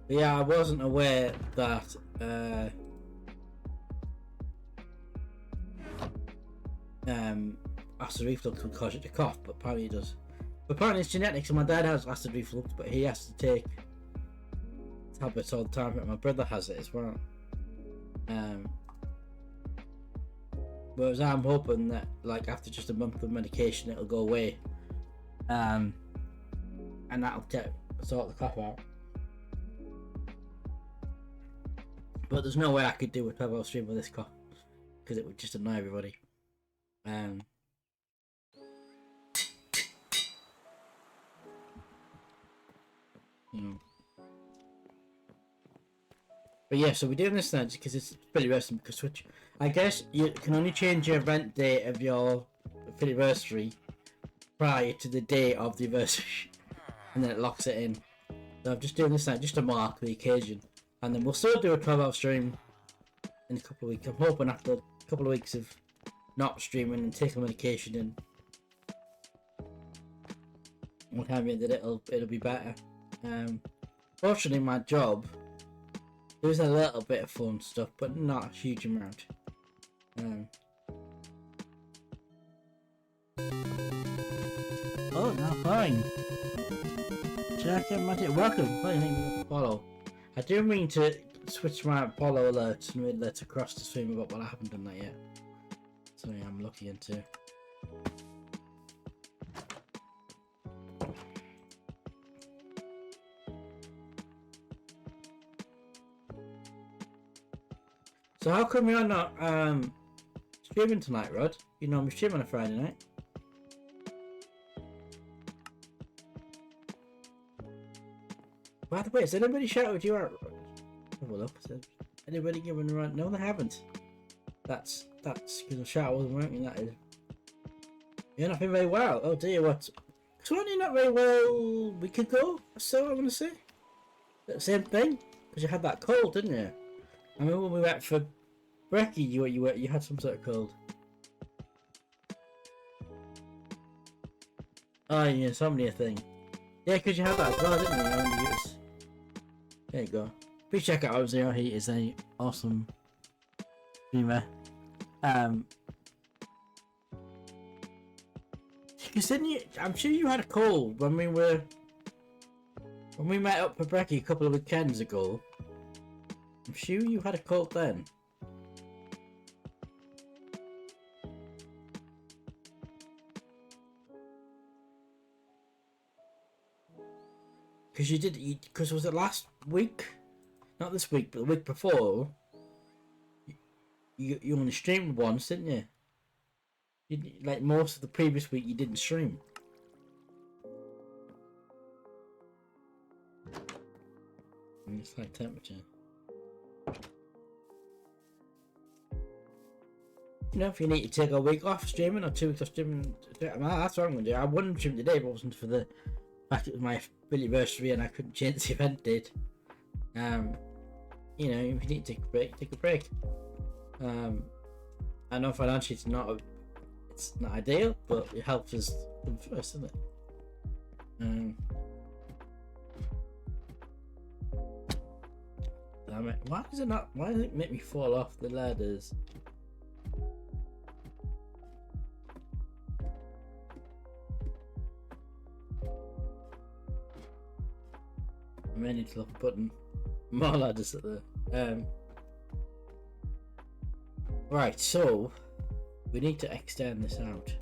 Yeah, I wasn't aware that acid reflux would cause you to cough, but apparently it does. But apparently it's genetics, and my dad has acid reflux, but he has to take tablets all the time, but my brother has it as well. Whereas I'm hoping that like after just a month of medication it'll go away, and that'll sort the cough out. But there's no way I could do a 12-hour stream with this cough because it would just annoy everybody. But yeah, so we're doing this now just because it's pretty interesting. Because Switch, I guess you can only change your event date of your anniversary prior to the day of the anniversary, and then it locks it in. So I'm just doing this now just to mark the occasion, and then we'll still do a 12-hour stream in a couple of weeks. I'm hoping after a couple of weeks of not streaming and taking medication and what have you, that it'll be better. Fortunately, my job, there's a little bit of fun stuff, but not a huge amount. Oh, now fine. Jack and Magic, welcome. Follow. I do mean to switch my follow alerts and read alerts across the Streamerbot, but I haven't done that yet. So yeah, I'm looking into. So how come you're not streaming tonight, Rod? You normally stream on a Friday night. By the way, has anybody shouted you out? Have a look. Has anybody given a rant? No, they haven't. That's because the shout wasn't working. That is. You're not feeling very well. Oh dear, what? So weren't you not very well a week ago? So I'm gonna say. The same thing, because you had that cold, didn't you? I remember when we went for brekkie, you had some sort of cold. Oh, yeah, insomnia thing. Yeah, because you had that as well, didn't you? There you go. Please check out Ozio. He is a awesome streamer. Because didn't you? I'm sure you had a cold when we met up for brekkie a couple of weekends ago. I'm sure you had a cold then. Because you did, because was it last week? Not this week, but the week before. You only streamed once, didn't you? Like most of the previous week, you didn't stream. And it's like temperature. You know, if you need to take a week off streaming or 2 weeks off streaming, that's what I'm going to do. I wouldn't stream today if it wasn't for the fact it was my anniversary and I couldn't change the event date. You know, if you need to take a break, take a break. I know financially it's not ideal, but it helps us come first, doesn't it? Damn it! Why does it make me fall off the ladders? I may need to look at putting more ladders at the right, so we need to extend this out.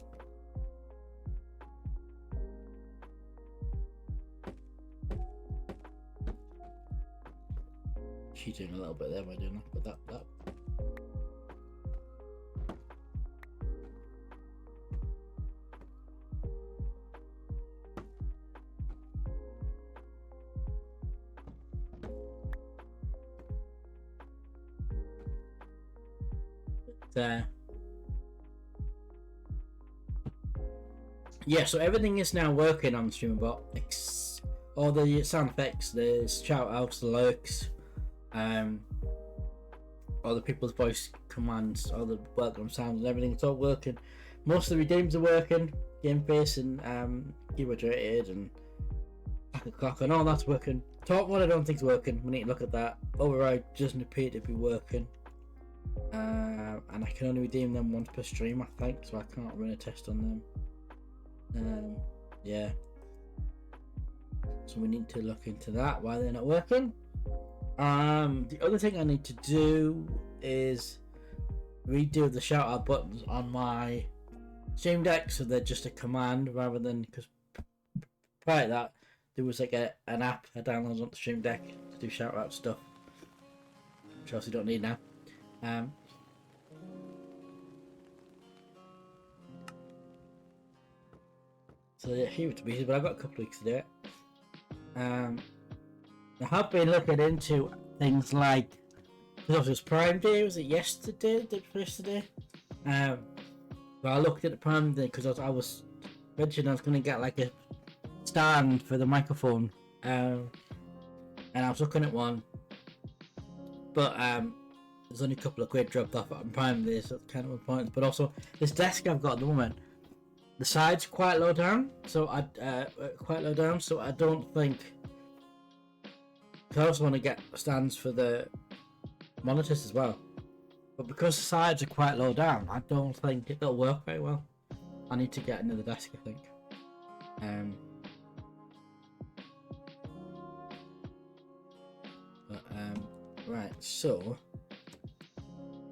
She's doing a little bit there by doing that, but that there. Yeah, so everything is now working on the Streamerbot. All the sound effects, the shout outs, the lurks, all the people's voice commands, all the welcome sounds and everything, it's all working. Most of the redeems are working, game face and keyword rated and back of clock and all that's working. Top one I don't think is working, we need to look at that. Override doesn't appear to be working. And I can only redeem them once per stream, I think, so I can't run a test on them. Yeah. So we need to look into that, why they're not working. The other thing I need to do is redo the shout out buttons on my Stream Deck, so they're just a command rather than, because prior to that there was like an app I downloaded on the Stream Deck to do shout out stuff, which I obviously don't need now. So yeah, he would be easy, but I've got a couple of weeks to do it. I have been looking into things like, because it was Prime Day, was it yesterday? But I looked at the Prime Day because I was mentioning I was going to get like a stand for the microphone, and I was looking at one, but there's only a couple of quid dropped off on Prime Day, so it's kind of a point. But also, this desk I've got at the moment, the side's quite low down, so I don't think. I also want to get stands for the monitors as well, but because the sides are quite low down, I don't think it'll work very well. I need to get another desk, I think. Right, so.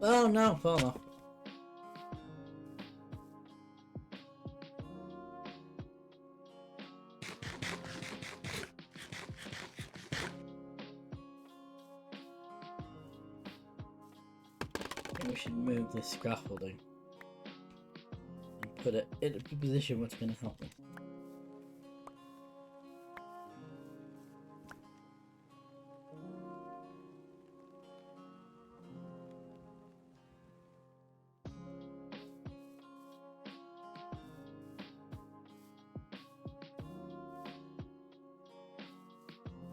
Oh no, fall off. We should move this scaffolding and put it in a position what's going to help me.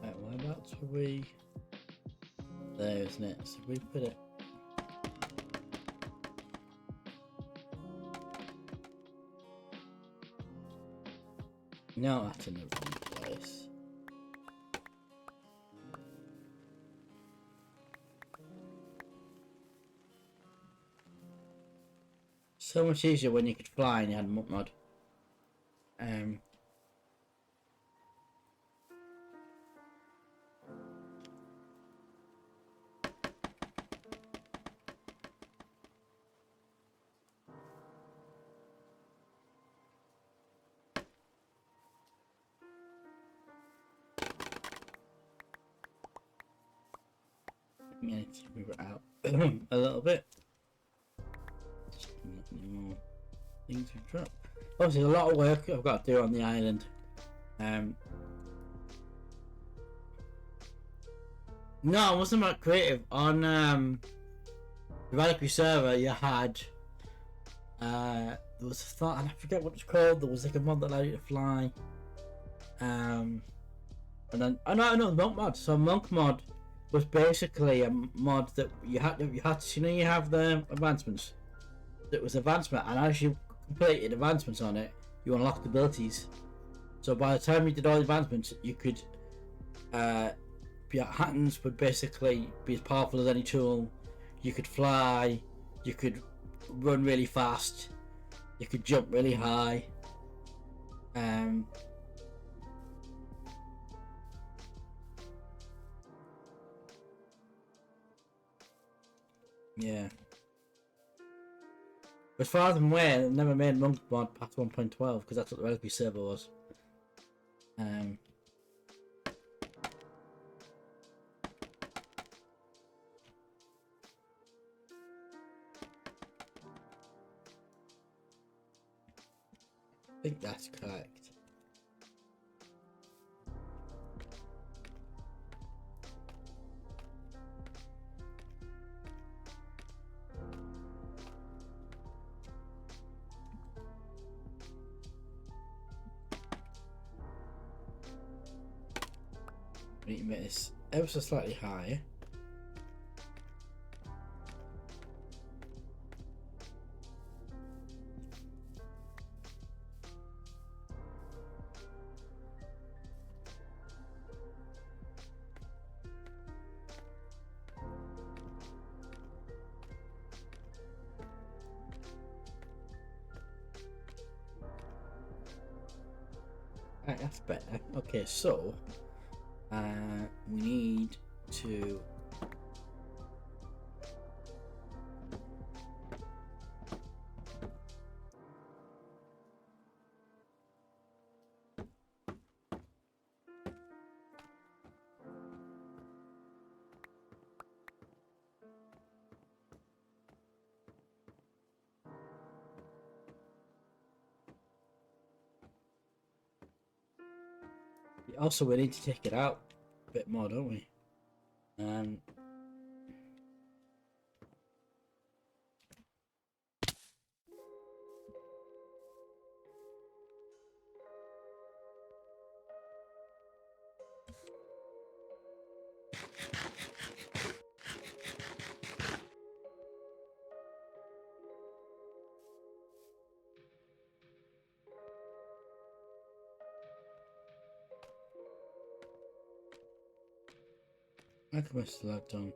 Right, whereabouts are we? There, isn't it? So we put it. No, that's in the wrong place. So much easier when you could fly and you had monk mod. Yeah, let's move it out a little bit. Just more things to drop. Obviously, a lot of work I've got to do on the island. No, I wasn't that creative. On the Reliquary server, you had there was a thought, and I forget what it's called. There was like a mod that allowed you to fly. And then no, monk mod. So monk mod was basically a mod that you had to, you have the advancements. It was advancement, and as you completed advancements on it, you unlocked abilities. So by the time you did all the advancements, you could your hands would basically be as powerful as any tool. You could fly, you could run really fast, you could jump really high. Yeah. As far as I'm aware, I've never made monk mod past 1.12 because that's what the Reliquary server was. I think that's correct. We need to make this ever so slightly higher. Right, that's better. Okay, so we need to Also, we need to take it out a bit more, don't we? How come I still have done?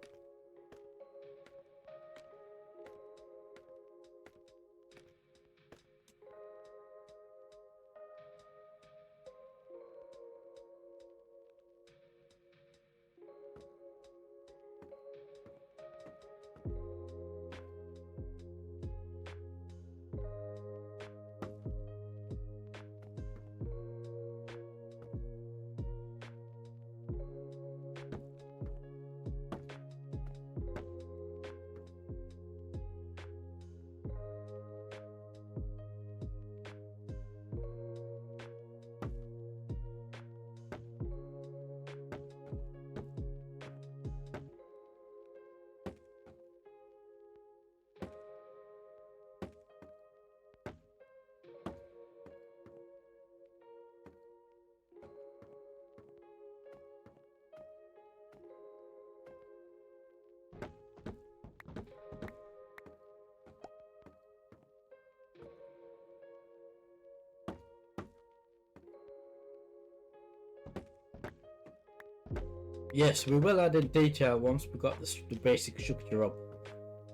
Yes, we will add in detail once we've got the basic structure up.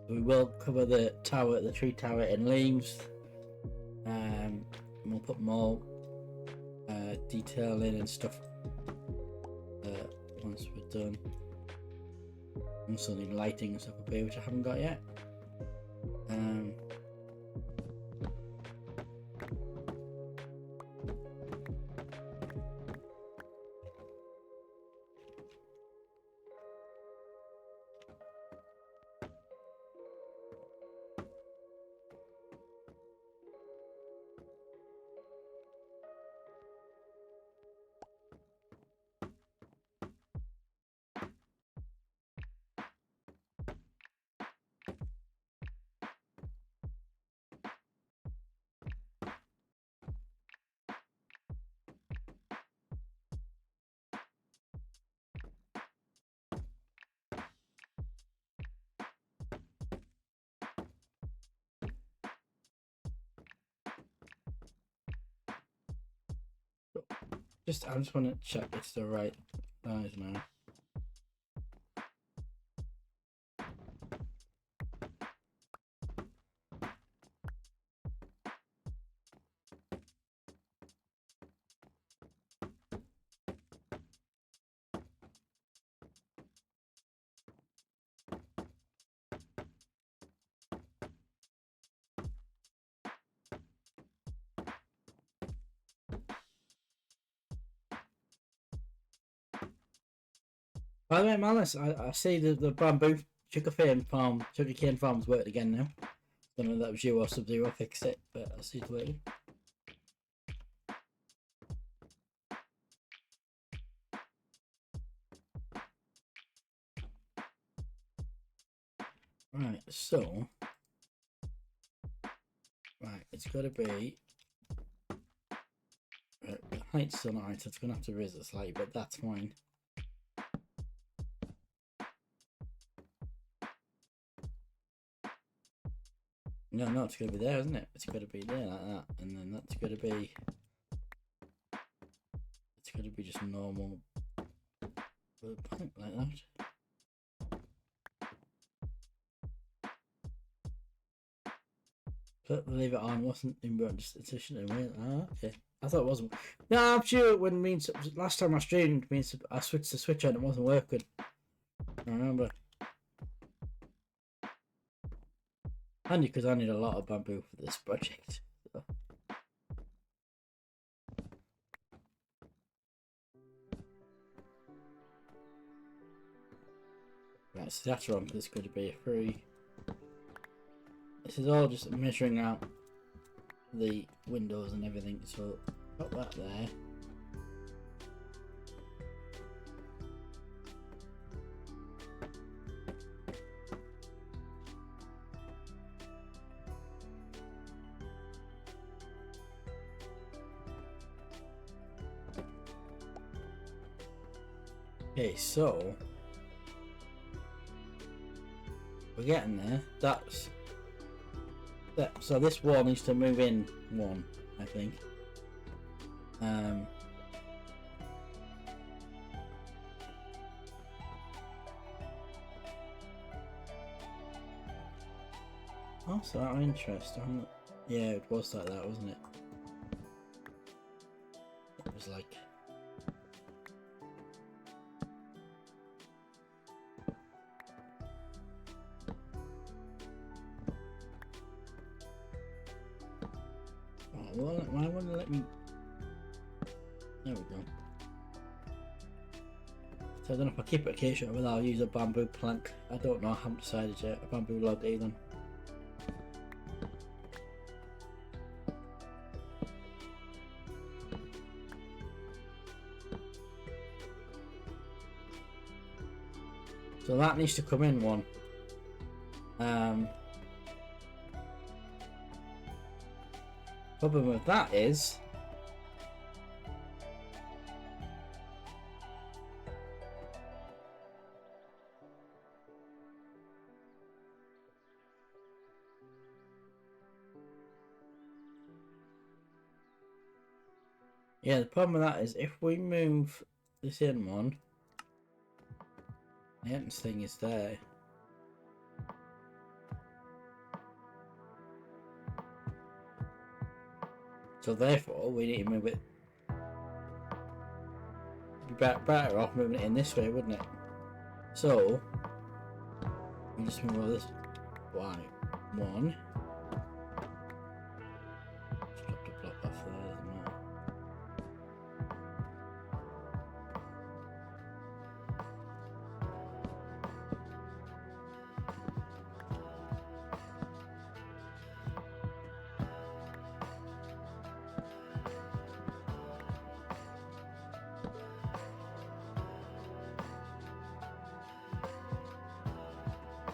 We will cover the tower, the tree tower in leaves. And we'll put more detail in and stuff once we're done. Also need lighting and stuff up here, which I haven't got yet. I just want to check it's the right size now. By the way, Malice, I see the bamboo sugarcane farms worked again now. I don't know if that was you or Sub-Zero fixed it, but I see it working. Right, so it's got to be the height's still not right, so it's gonna have to raise it slightly, but that's fine. No, it's gonna be there, isn't it? It's gonna be there like that, and then that's gonna be. It's gonna be just normal, like that. But leave it on. Wasn't in just okay. I thought it wasn't. No, I'm sure when last time I streamed, I switched the switch on. It wasn't working. I remember. Only because I need a lot of bamboo for this project. So. Right, so that's wrong. This is going to be a 3. This is all just measuring out the windows and everything. So put that there. Okay, so we're getting there. That's that. So this wall needs to move in one, I think. Also, out of interest, yeah, it was like that, wasn't it? It was like. Oh, well, why wouldn't it let me? There we go. So I don't know if I keep it occasionally, whether I'll use a bamboo plank. I don't know. I haven't decided yet. A bamboo log either. So that needs to come in one. Problem with that is yeah, the problem with that is if we move this in one, the entrance thing is there. So therefore, we need to move it. It'd be better off moving it in this way, wouldn't it? So we just move all this. Why? One. Just drop the block off there, doesn't matter.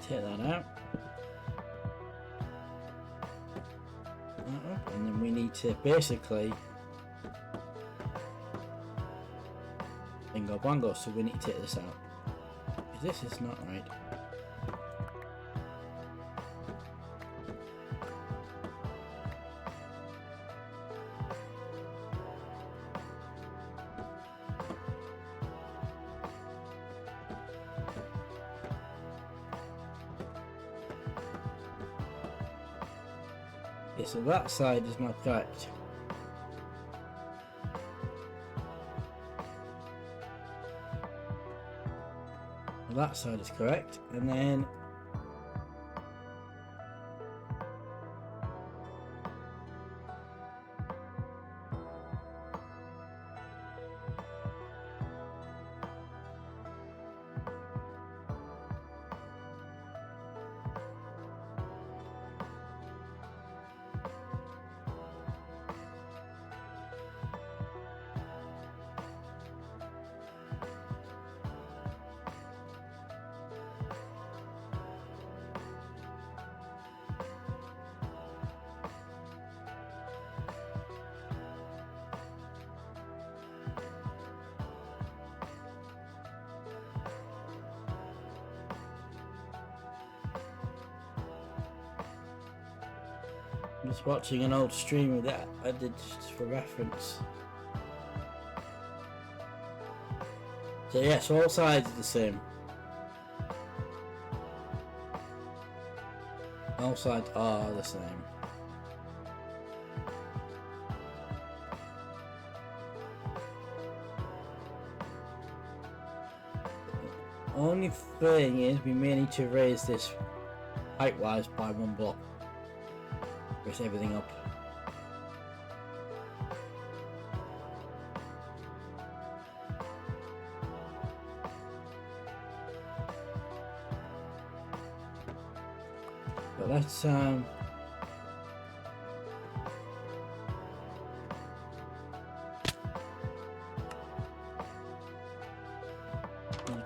Take that out. That up, and then we need to basically bingo bongo, so we need to take this out. Because this is not right. Okay, so that side is not correct. Well, that side is correct, and then I'm just watching an old streamer that I did just for reference. So yeah, so all sides are the same. All sides are the same. Only thing is we may need to raise this height-wise by one block. Raise everything up. But let's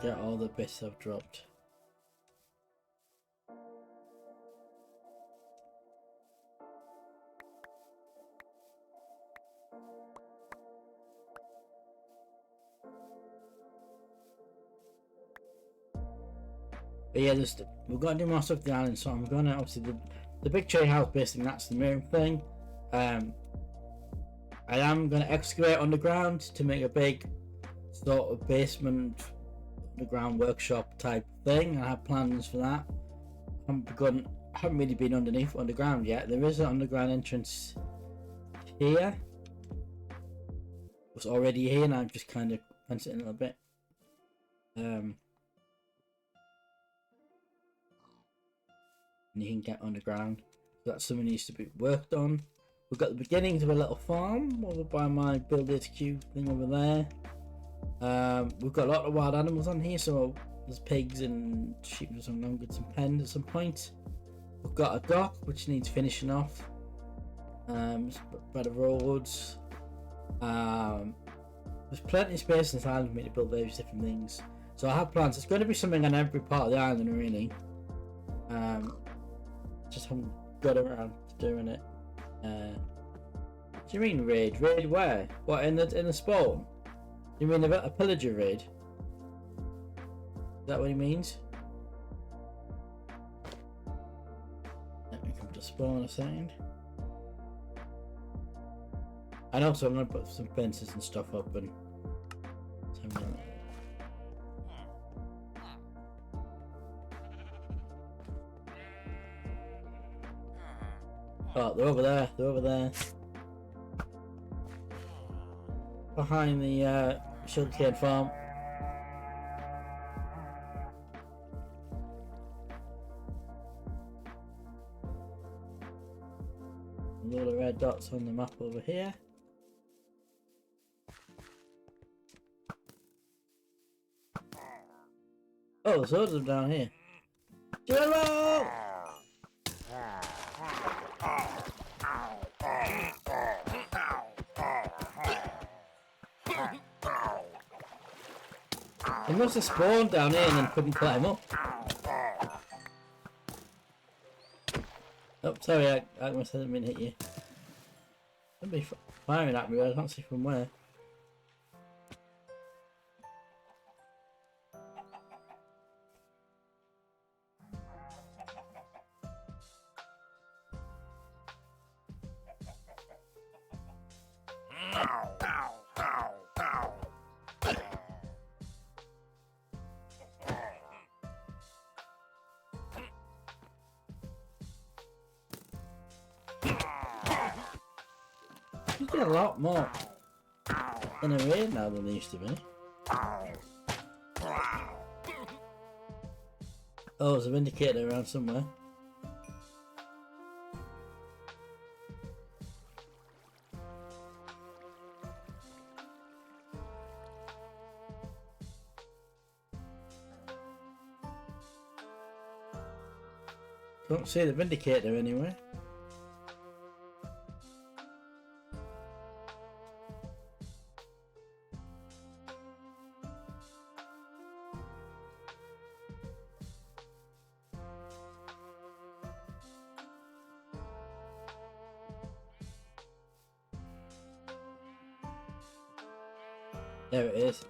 get all the bits I've dropped. But yeah, we've got to do more stuff with the island, so I'm gonna obviously the big tree house basically that's the main thing. I am gonna excavate underground to make a big sort of basement underground workshop type thing. I have plans for that. I haven't really been underground yet. There is an underground entrance here. It's already here, and I've just kind of fenced it in a little bit. And you can get underground. So that's something that needs to be worked on. We've got the beginnings of a little farm over by my build HQ thing over there. We've got a lot of wild animals on here, so there's pigs and sheep and some goats and pens at some point. We've got a dock which needs finishing off. Better roads. There's plenty of space in this island for me to build various different things. So I have plans. It's going to be something on every part of the island, really. Just haven't got around to doing it. What do you mean raid? Raid where? What, in the spawn? You mean a pillager raid? Is that what he means? Let me come to spawn a second. And also I'm going to put some fences and stuff up and... Oh, they're over there. They're over there. Behind the sugarcane farm. A lot of red dots on the map over here. Oh, there's loads of them down here. Jello! He must have spawned down here and then couldn't climb up. Oh, sorry, I must have been hit you. Somebody firing at me, I can't see from where. You get a lot more in a raid now than there used to be. Oh, there's a vindicator around somewhere. Don't see the vindicator anywhere. There it is.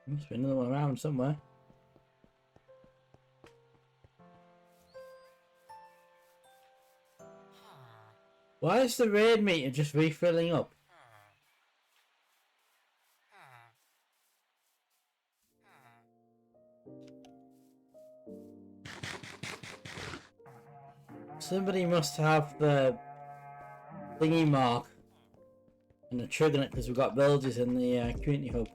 Must be another one around somewhere. Why is the raid meter just refilling up? Somebody must have the thingy mark and the trigger it because we've got villages in the community hub.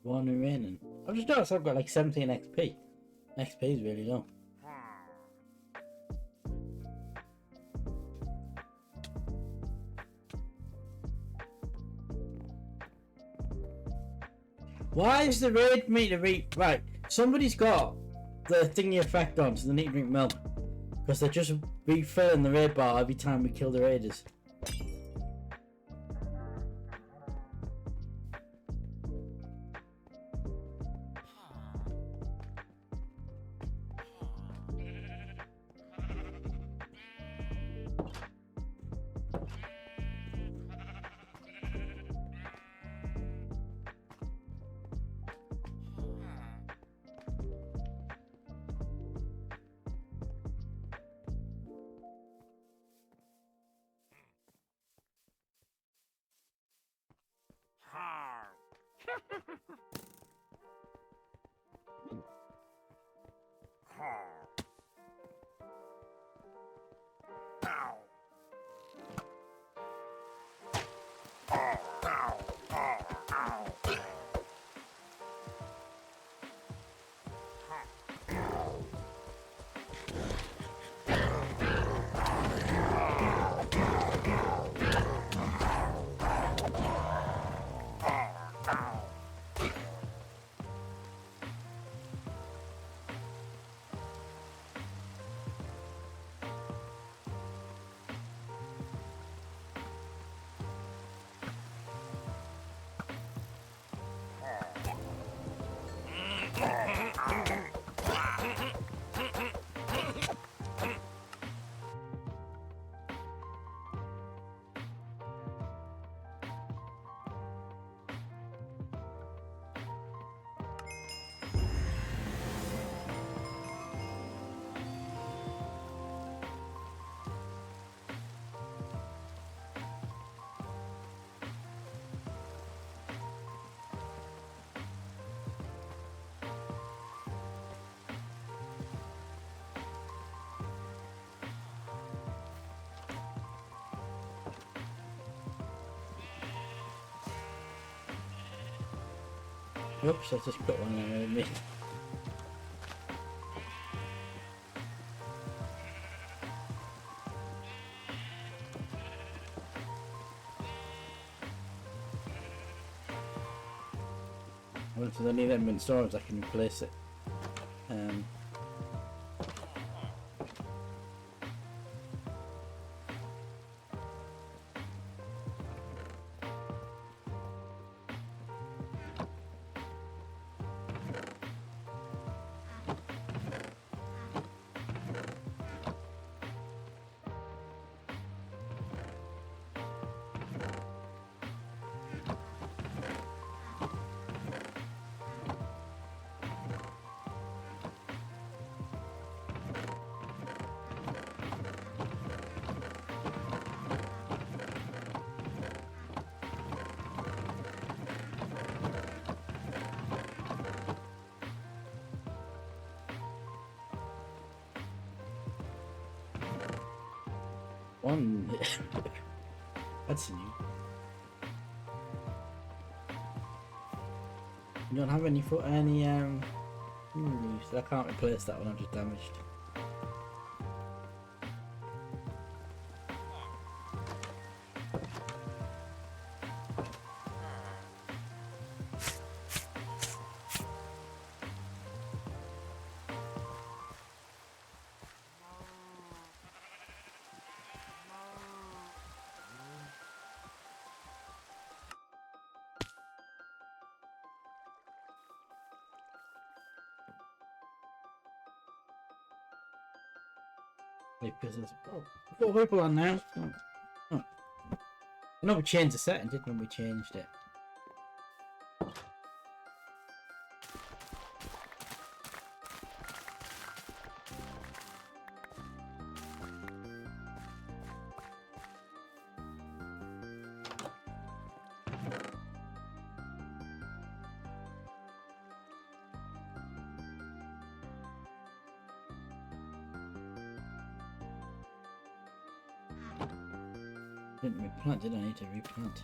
One remaining. I've just noticed I've got like 17 XP. XP is really low. Why is the raid meter right? Somebody's got the thingy effect on, so they need to drink milk. Because they're just refilling the raid bar every time we kill the raiders. Oops, I just put one there with me. Well, if there's any of them in storage, I can replace it. One. That's new. You don't have any so I can't replace that one. I'm just damaged. Because there's 4 people on now. Oh. I know we changed the setting, didn't we? We changed it. Didn't replant, did I? Need to replant.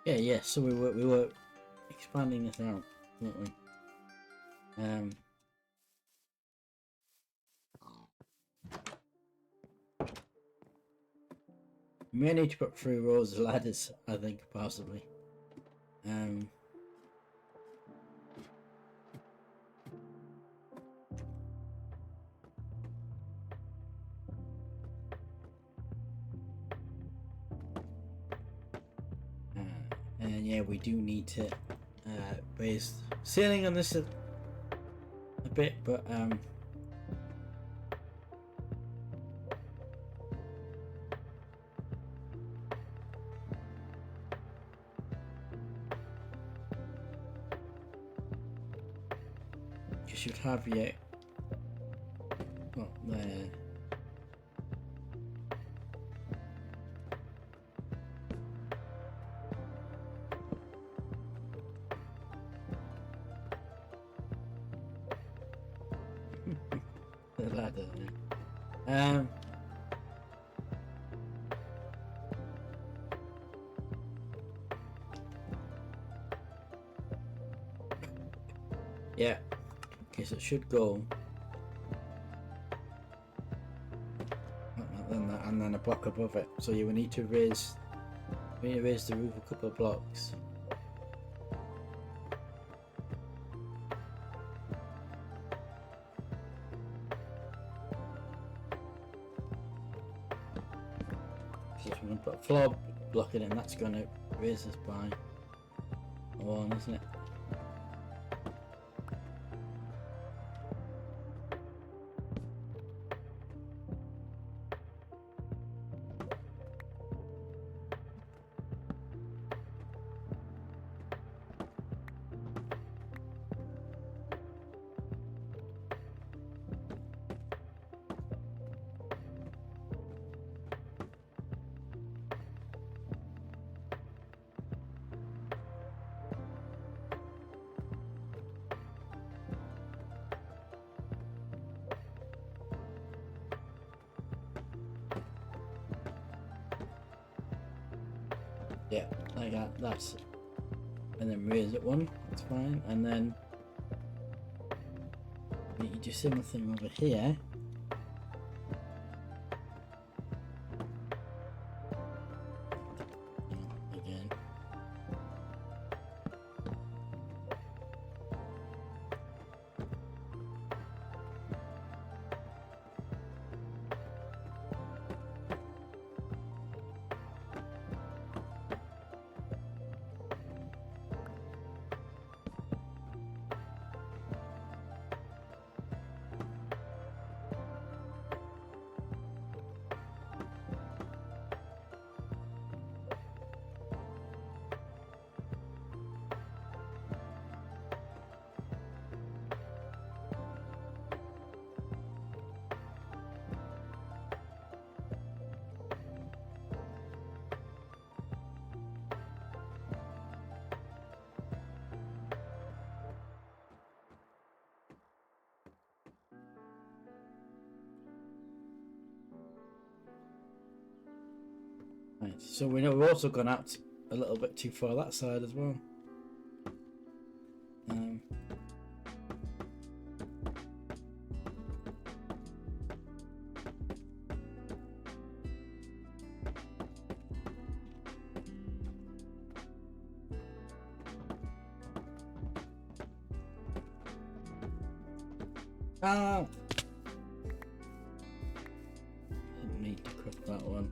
Yeah, so we were expanding this out, weren't we? We may need to put 3 rows of ladders, I think, possibly. And yeah, we do need to raise the ceiling on this a bit, but you should have yet. Well, there. The ladder. Yeah. Okay, so it should go. And then a block above it. So you will need to raise. We need to raise the roof a couple of blocks. So we're going to put a floor block in it, and that's going to raise us by 1, isn't it? Yeah, like that. That's, and then raise it 1. That's fine. And then you do the same thing over here. Again. Right, so we know we've also gone out a little bit too far that side as well. Didn't need to cut that one.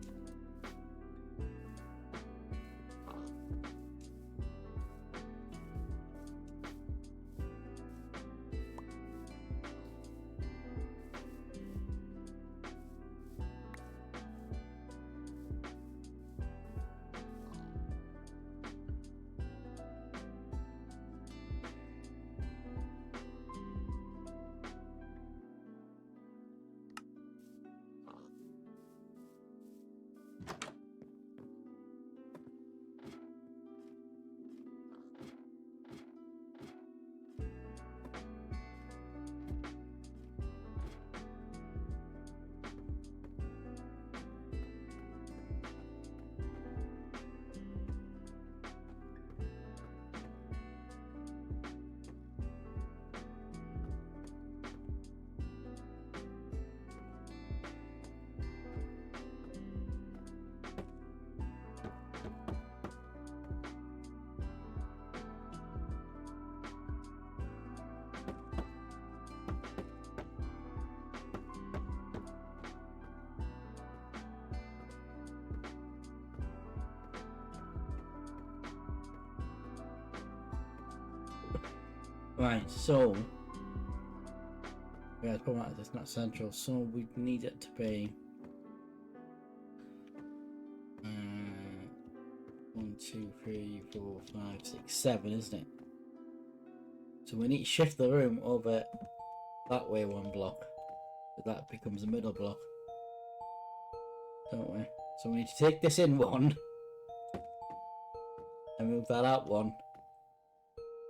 Right, so yeah, it's probably it's not central, so we need it to be 1, 2, 3, 4, 5, 6, 7, isn't it? So we need to shift the room over that way one block, so that becomes a middle block, don't we? So we need to take this in one and move that out one.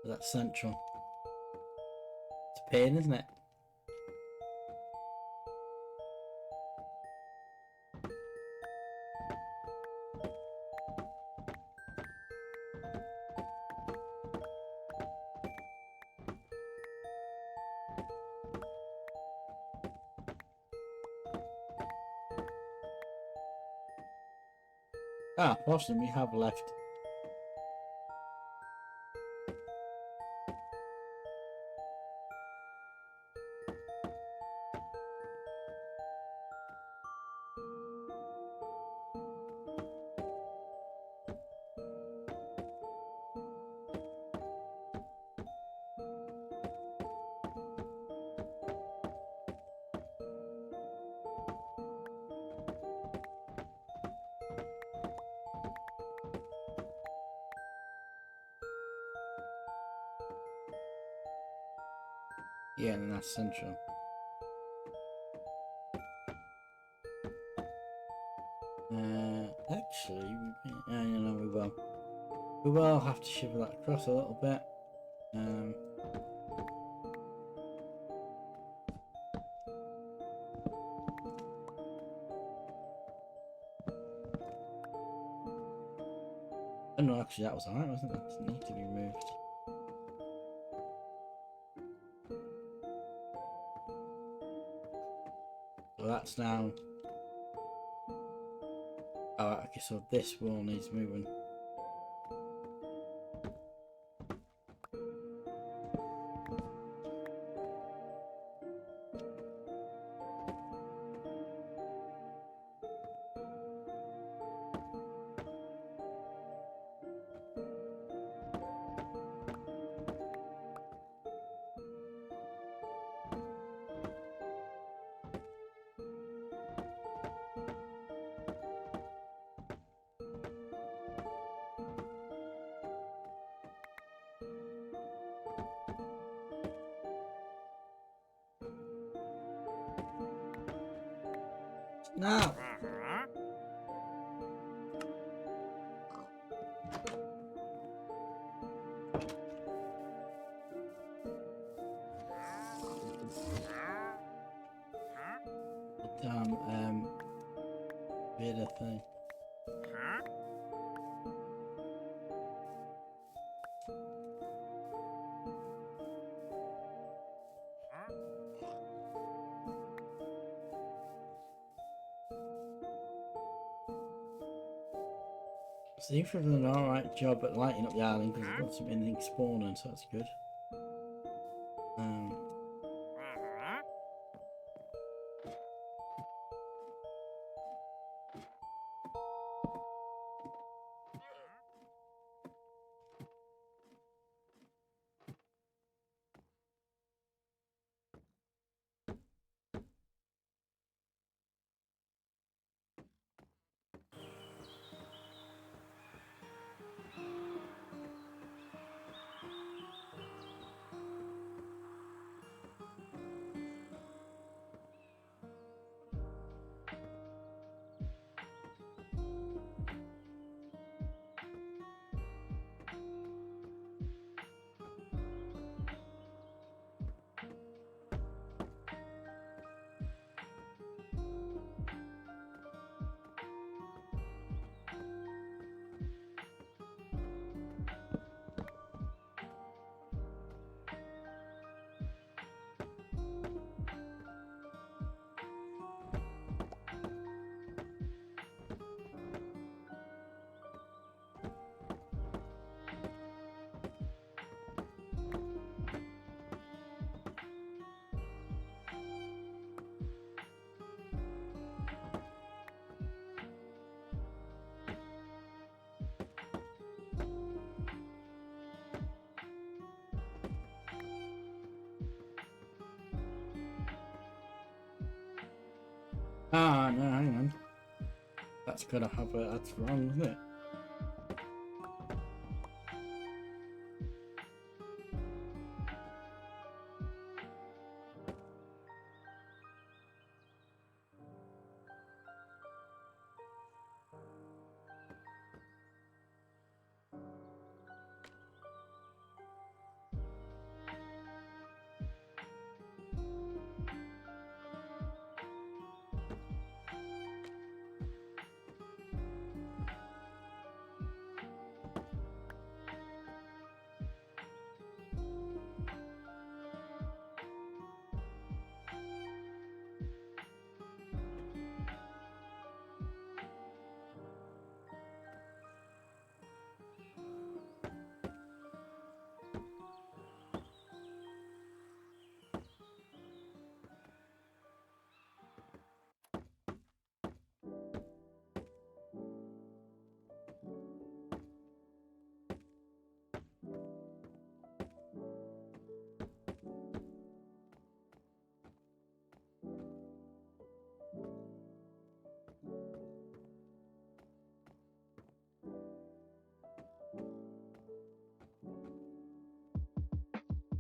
So that's central. It's a pain, isn't it? Ah, fortunately we have left. Yeah, and that's central. Actually, you know, we will have to shift that across a little bit. Oh no, actually that was alright, wasn't it? That didn't need to be moved. So that's now. Oh, okay, so this wall needs moving. No! Damn, bit of thing. Seems to have done an alright job at lighting up the island because there's lots of anything spawning, so that's good. Ah, no, hang on. That's gotta have a. That's wrong, isn't it?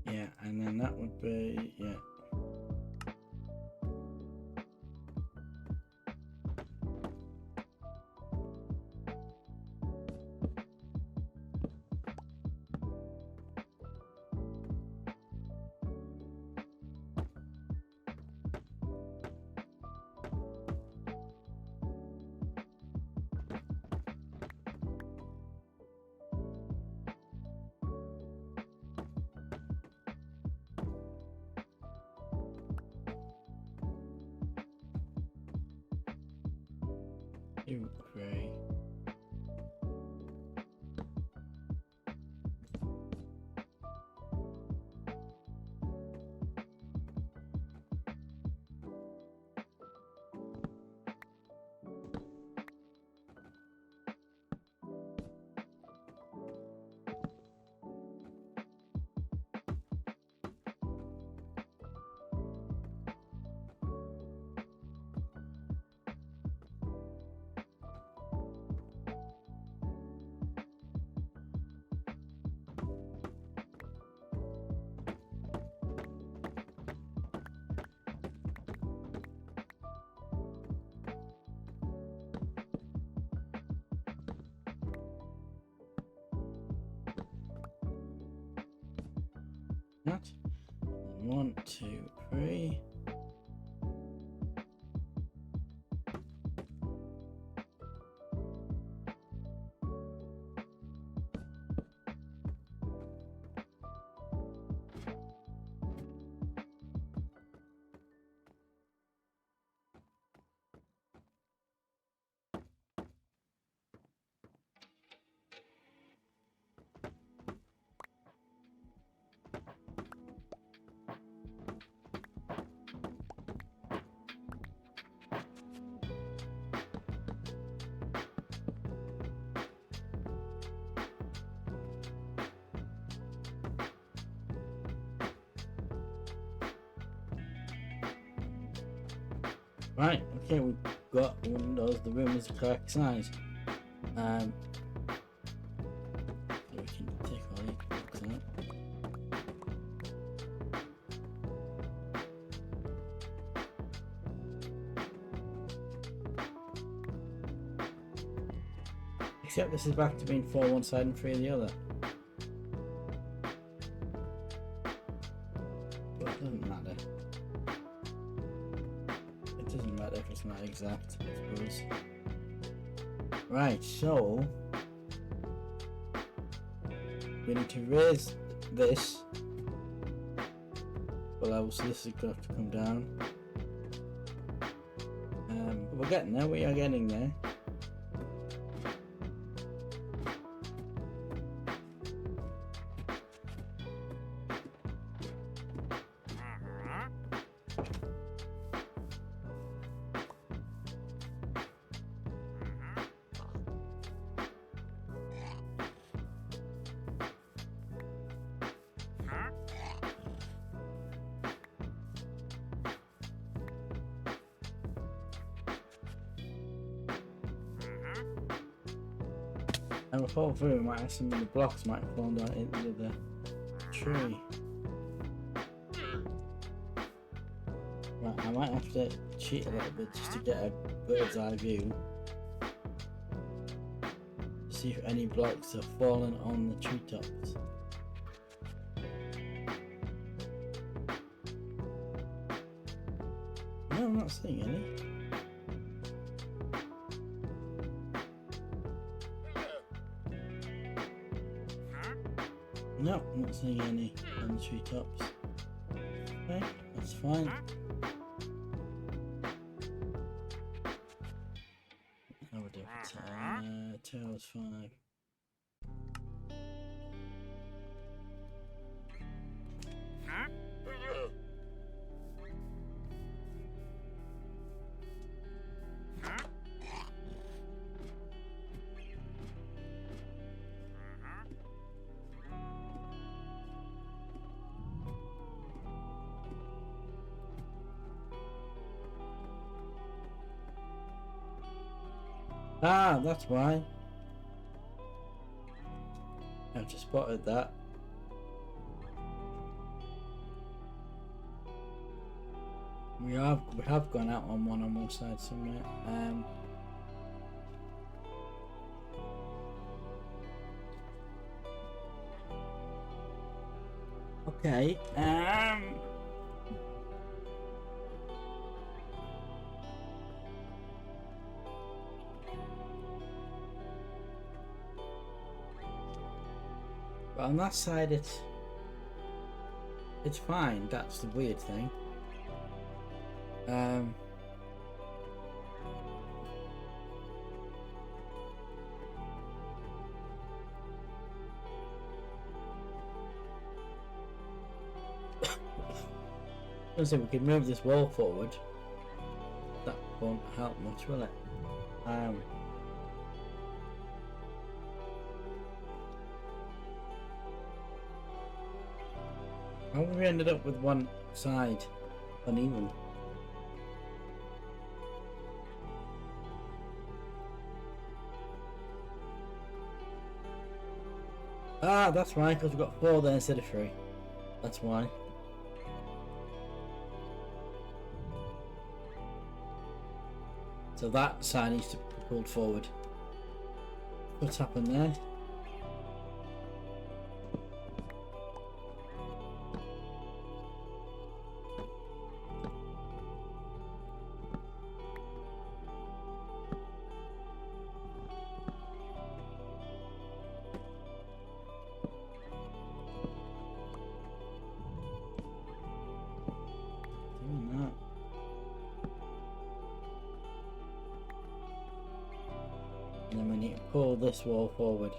Yeah, and then that would be, yeah. Two, three. That. 1, 2, 3. Right, okay, we've got windows, the room is the correct size. So we can take all these blocks out. Except this is back to being 4 one side and 3 the other. But it doesn't matter. It doesn't matter if it's not exact, I suppose. Right, so we need to raise this. Well, obviously this is going to have to come down. But we're getting there, we are getting there. And we'll fall through, we might have some of the blocks might fall down into the tree. Right, I might have to cheat a little bit just to get a bird's eye view. See if any blocks have fallen on the treetops. No, I'm not seeing any. No, I'm not seeing any on the treetops. Okay, that's fine. How would I do it? 2 hours 5. Ah, that's why. I've just spotted that. We have gone out on one side somewhere. Okay. But on that side, it's fine. That's the weird thing. So we can move this wall forward. That won't help much, will it? How have we ended up with one side uneven? Ah, that's right, because we've got 4 there instead of 3. That's why. So that side needs to be pulled forward. What's happened there? And then we need to pull this wall forward.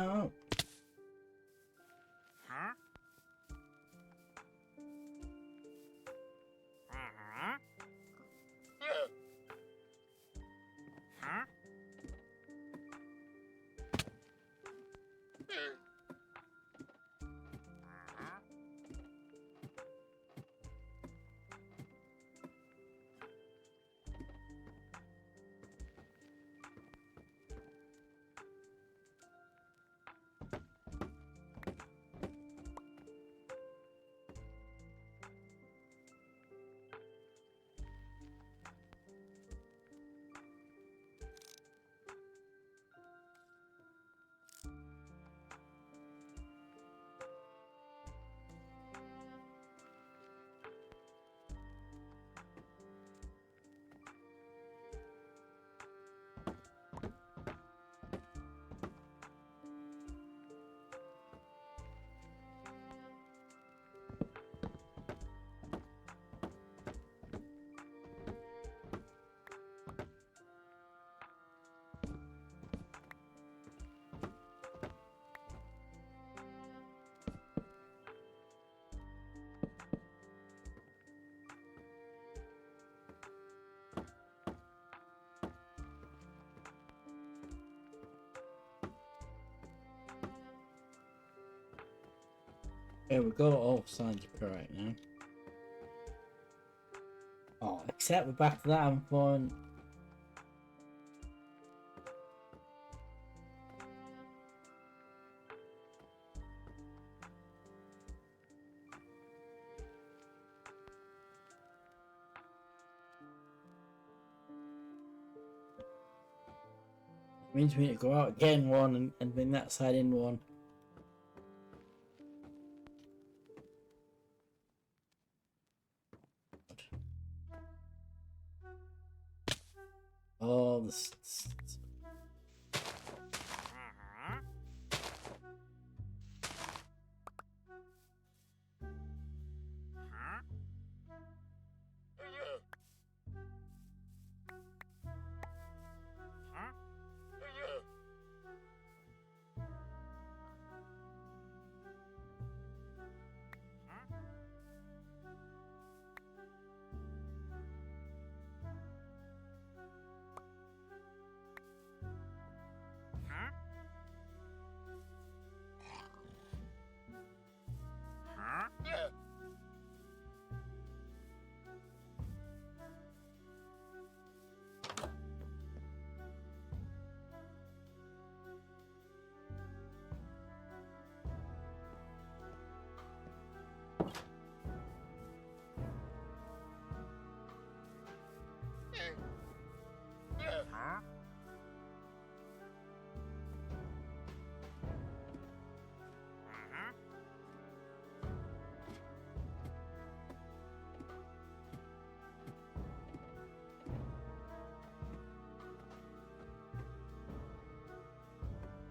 Oh. There we go, all signs are correct now. Oh, except we're back to that one. Means we need to go out again one and bring that side in one. Oh, this.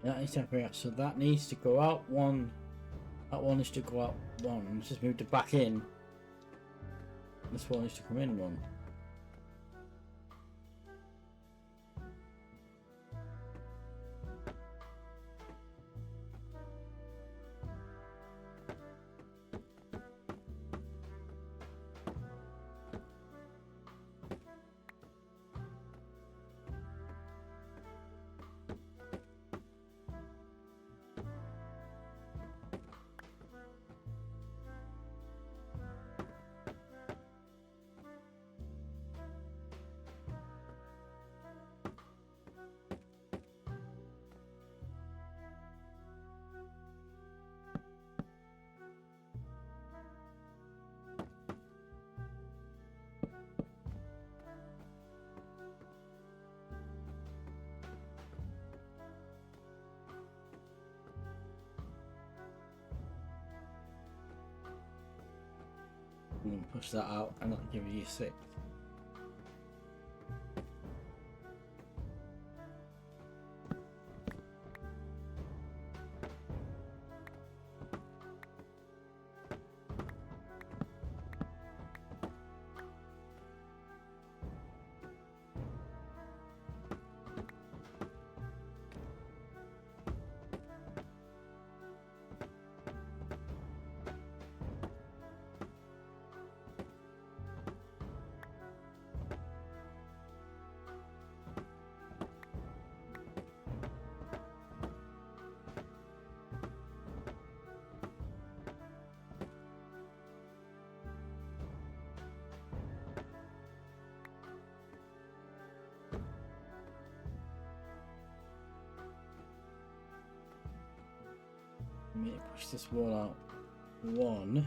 That needs to happen. So that needs to go out one. That one needs to go out one. Let's just move it back in. This one needs to come in one. And push that out and that'll give you 6. me push this wall out one.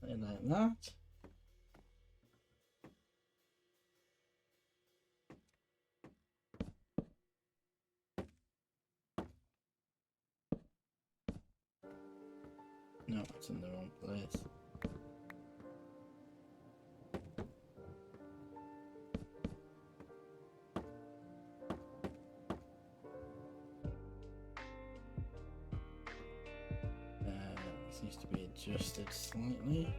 Like that. No, it's in the wrong place. This needs to be adjusted slightly.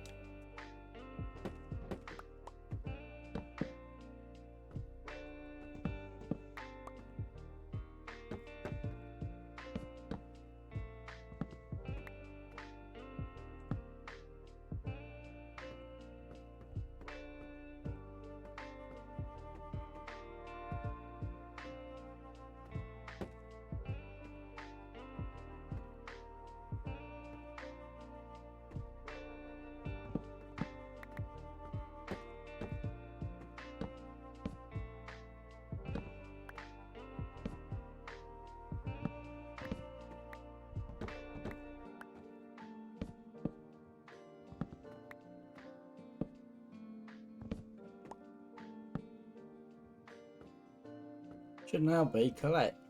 Should now be collect.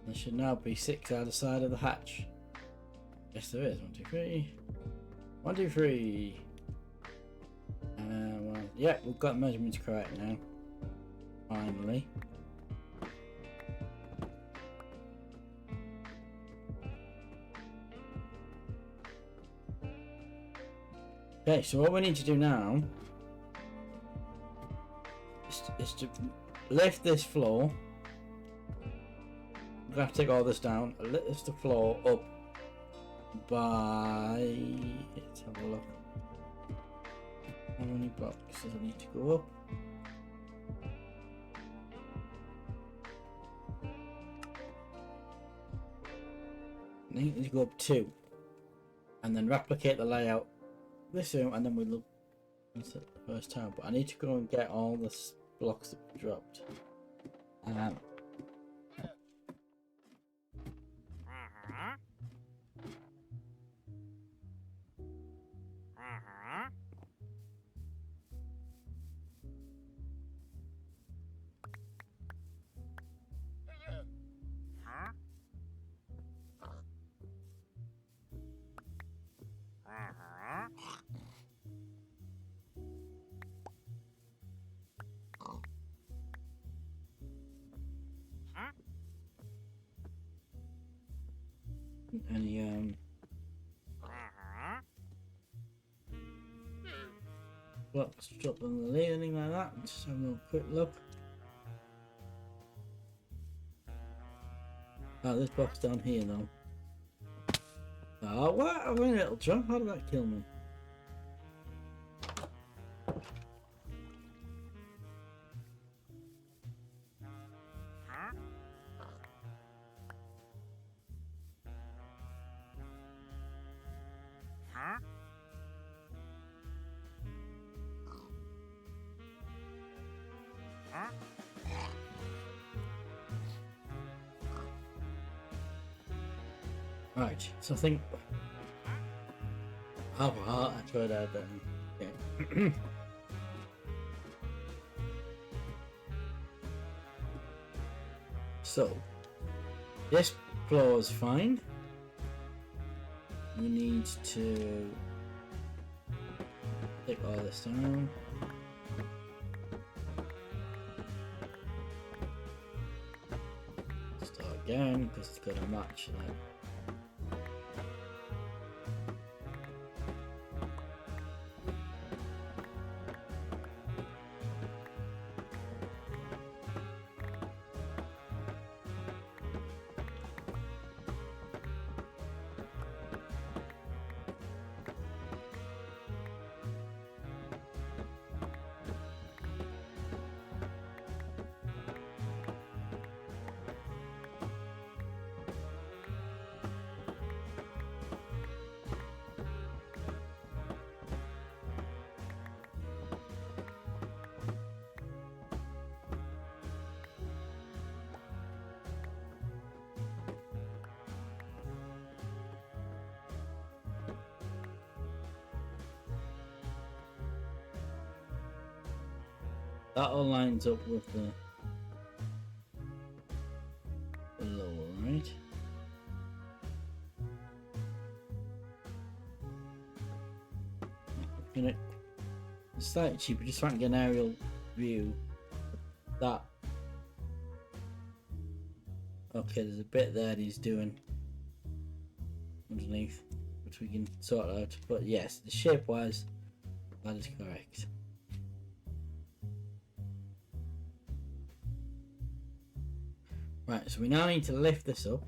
There should now be 6 either side of the hatch. Yes, there is. 1, 2, 3. 1, 2, 3. Well, yeah, we've got measurements correct now. Finally. Okay, so what we need to do now is to lift this floor. We're gonna have to take all this down. Lift the floor up by. Let's have a look. How many blocks does it need to go up? I think it needs to go up 2, and then replicate the layout this room, and then we look into the first time. But I need to go and get all the blocks that we dropped. Any blocks drop on the lid, anything like that? Just have a quick look. Oh, this box down here though. Oh, what? I mean, it'll jump. How did that kill me? Right, so I think. Oh, well, I tried that then. Okay. So this floor is fine. We need to take all this down. Start again because it's got to match that. That all lines up with the lower, right? It's slightly cheaper, just trying to get an aerial view. That. Okay, there's a bit there that he's doing underneath, which we can sort out. But yes, the shape-wise, that is correct. Right, so we now need to lift this up.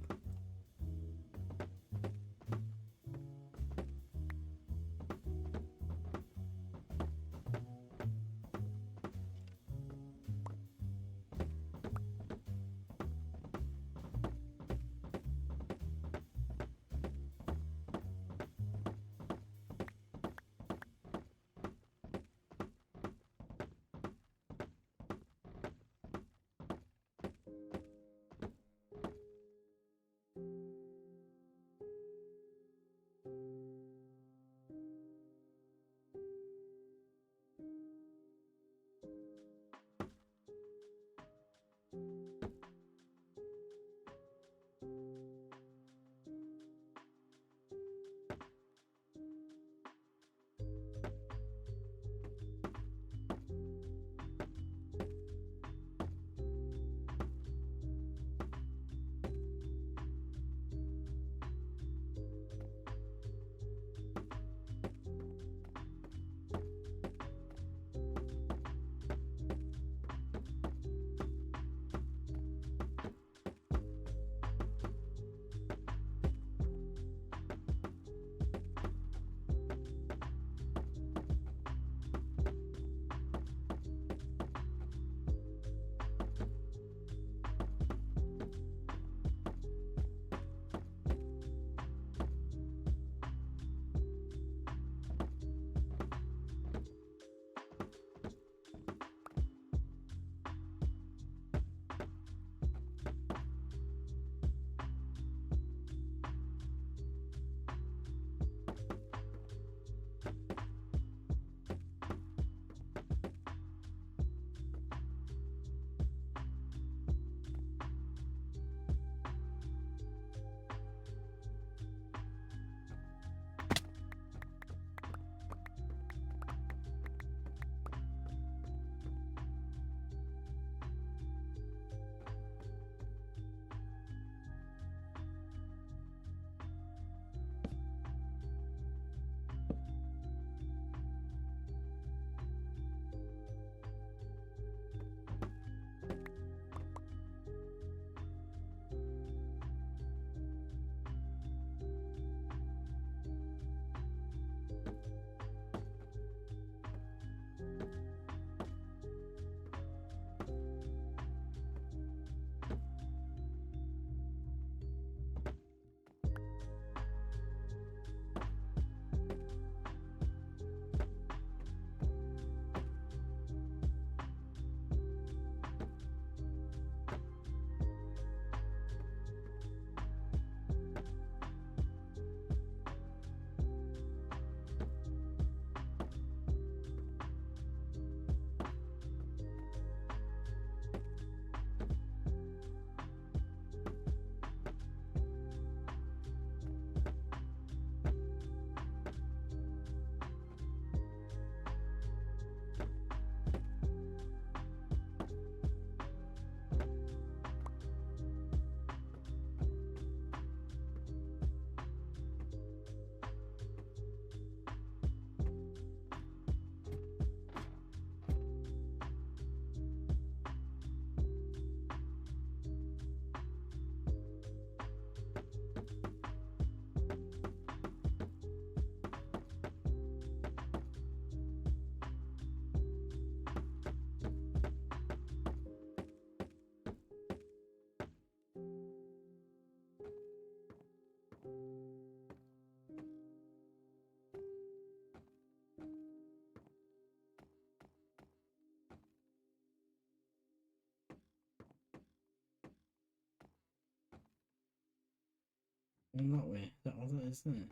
In that way, that was it, isn't it?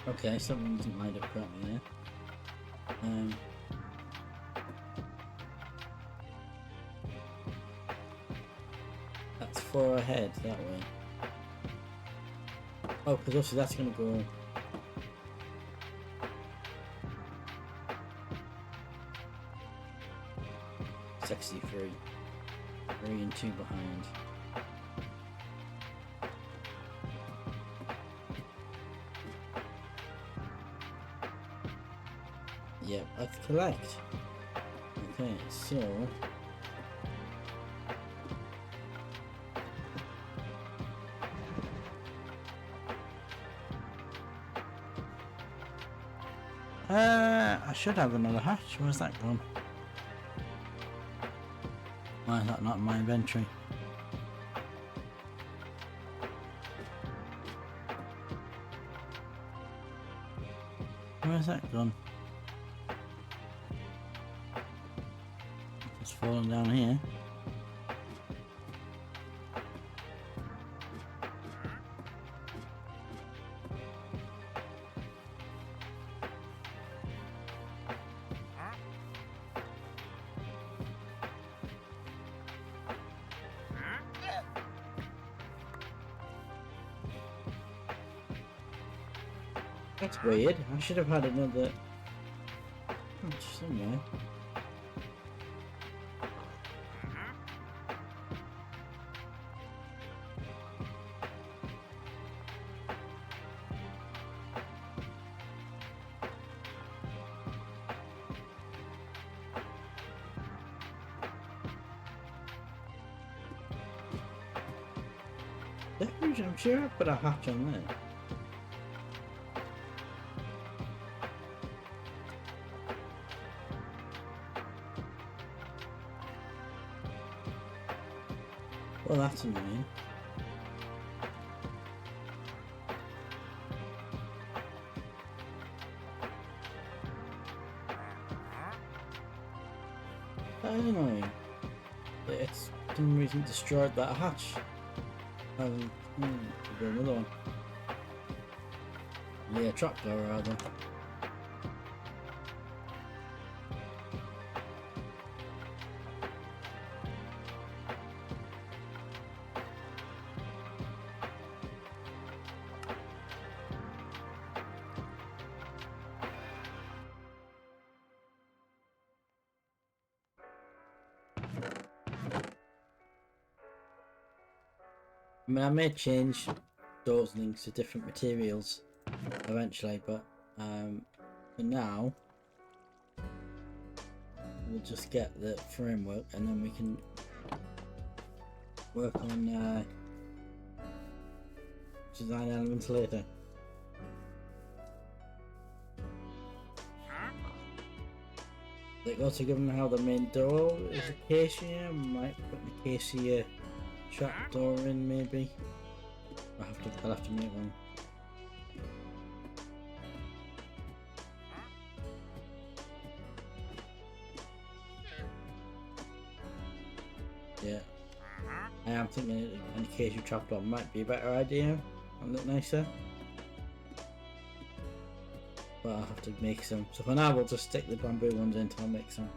Okay, something doesn't line up correctly there. That's 4 ahead that way. Oh, because obviously that's going to go. Three and 2 behind. Yep, that's correct. Okay, so I should have another hatch. Where's that gone? Why is that not in my inventory? Where's that gone? It's fallen down here. That's weird. I should have had another hatch somewhere. I'm sure I put a hatch on there. Well, that's annoying. That is annoying. It's for some reason destroyed that hatch. Do another one. Yeah, trapdoor rather. I mean, I may change those links to different materials eventually, but for now we'll just get the framework and then we can work on design elements later. They also given how the main door is acacia, might put an acacia trapdoor in maybe. I'll have to make one. Yeah, I am thinking an acacia trapdoor might be a better idea and look nicer. But I'll have to make some. So for now we'll just stick the bamboo ones in until I make some.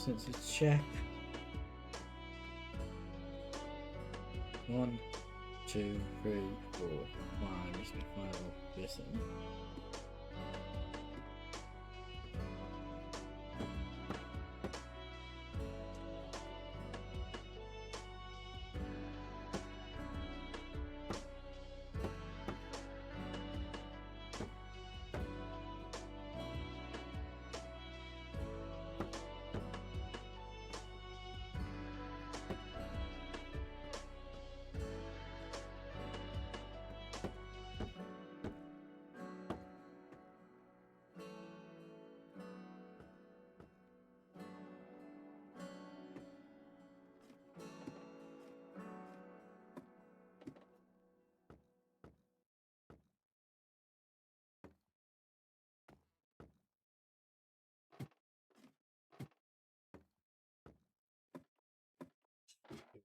Since it's check. 1, 2, 3, 4, 5. This is 5 of this.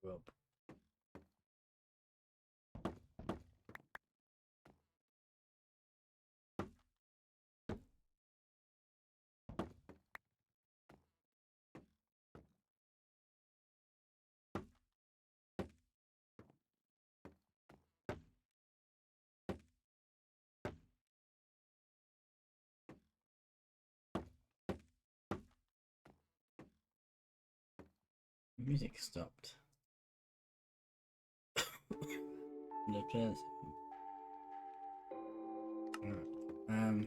Up. Music stopped. The players. Alright. um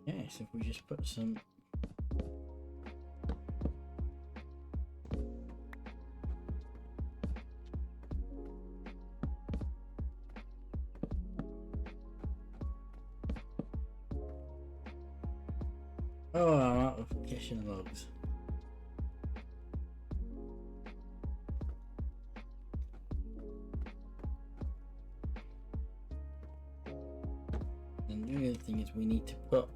yes, if we just put some oh, I'm out of kitchen logs. And the other thing is we need to put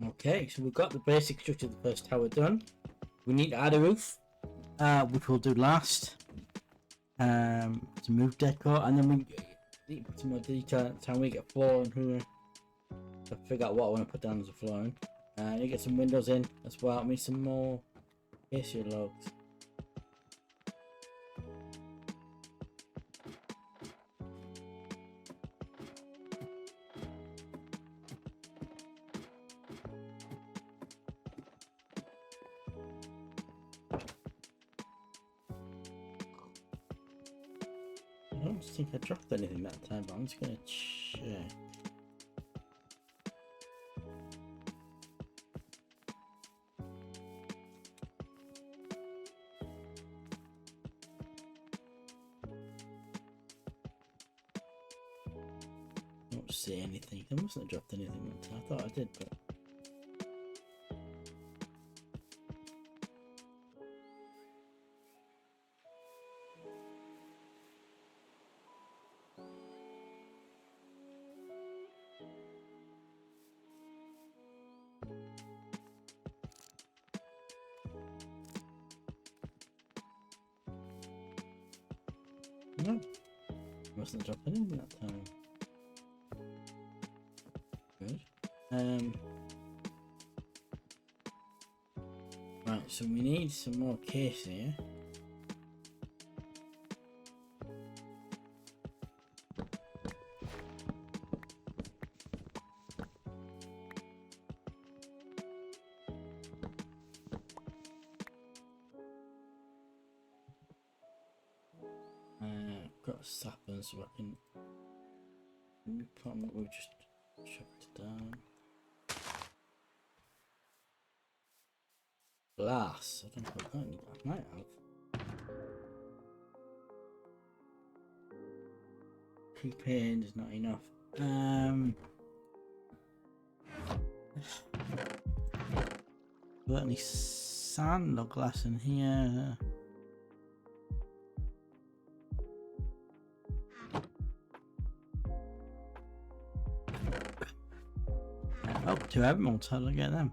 Okay, so we've got the basic structure of the first tower done. We need to add a roof, which we'll do last. To move decor, and then we need to put some more detail at the time we get flooring here. To figure out what I want to put down as a flooring. You get some windows in as well. I need some more acacia logs. I don't think I dropped anything that time, but I'm just gonna check. I don't see anything. I mustn't have dropped anything that time. I thought I did, but. No, mustn't have dropped anything that time. Good. Right, so we need some more case here. Got a sapper so I can. We'll just chop it down. Glass. I don't know if I've got any. I might have. Pre-painted is not enough. Got any sand or glass in here? Oh, 2 emeralds. How do I get them?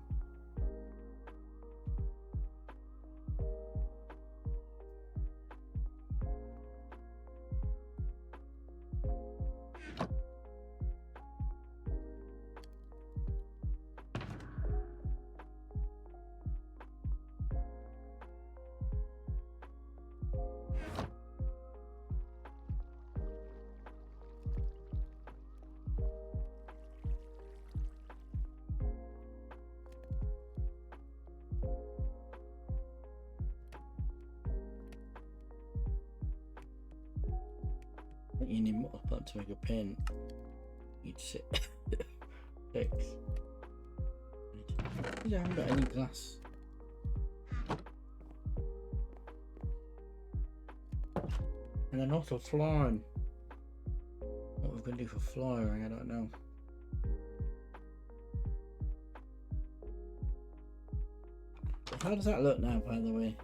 You need more plant to make a pen. You'd sit. Fix. I haven't got any glass. And then also flooring. What we're gonna do for flooring, I don't know. How does that look now, by the way?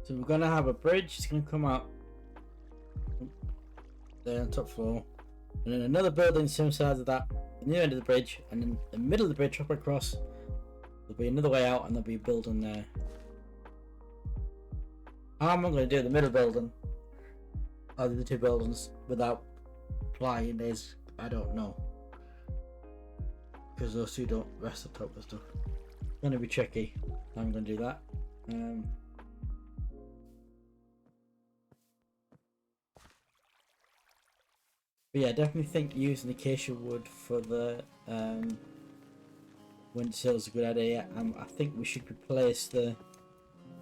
So we're gonna have a bridge. It's gonna come out there on top floor, and then another building same size of that on the end of the bridge, and then the middle of the bridge up across. There'll be another way out, and there'll be a building there. How am I gonna do the middle building? Or the 2 buildings without plying is I don't know, because those 2 don't rest on top of stuff. It's gonna be tricky. I'm gonna do that. But yeah, I definitely think using acacia wood for the windsill is a good idea. I think we should replace the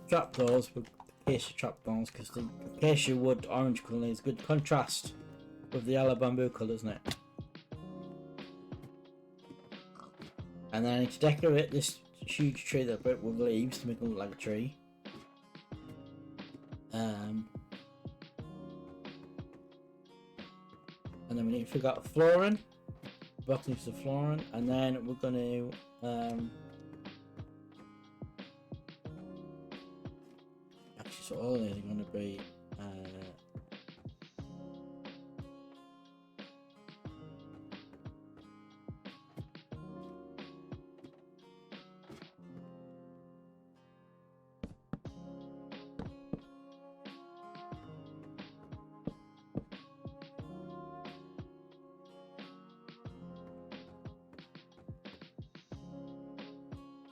trapdoors with acacia trapdoors, because the acacia wood orange colour is good contrast with the yellow bamboo colour, isn't it? And then I need to decorate this huge tree that I built with leaves to make it look like a tree. And then we need to figure out the flooring. The box needs the flooring, and then we're going to So all these are going to be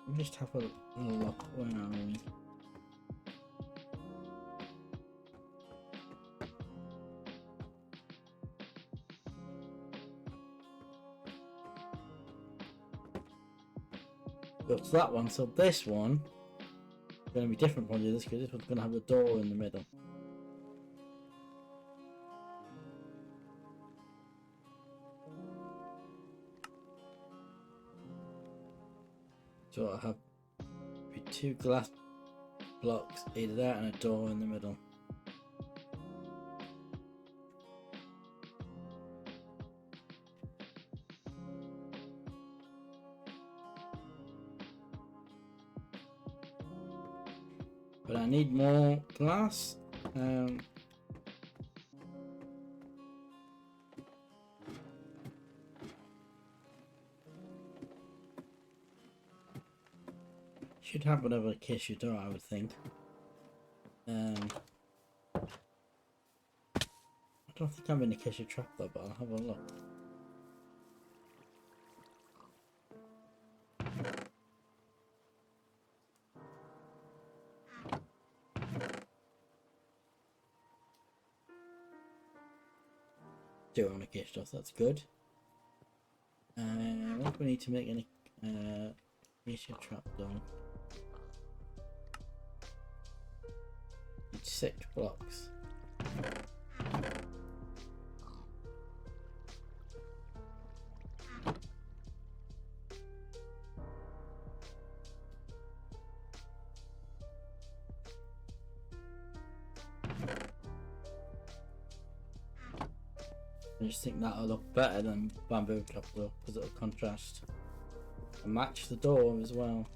let me just have a little look. Where are we? Go to that one. So this one is going to be different from this because this one's going to have a door in the middle. So I have be 2 glass blocks, either that and a door in the middle. But I need more glass. Should have whatever case you do, I would think. I don't think I'm in the case trap though, but I'll have a look. Do on a case stuff, that's good. What do we need to make any case trap done? Need 6 blocks. I just think that'll look better than bamboo top though, because it'll contrast and match the door as well.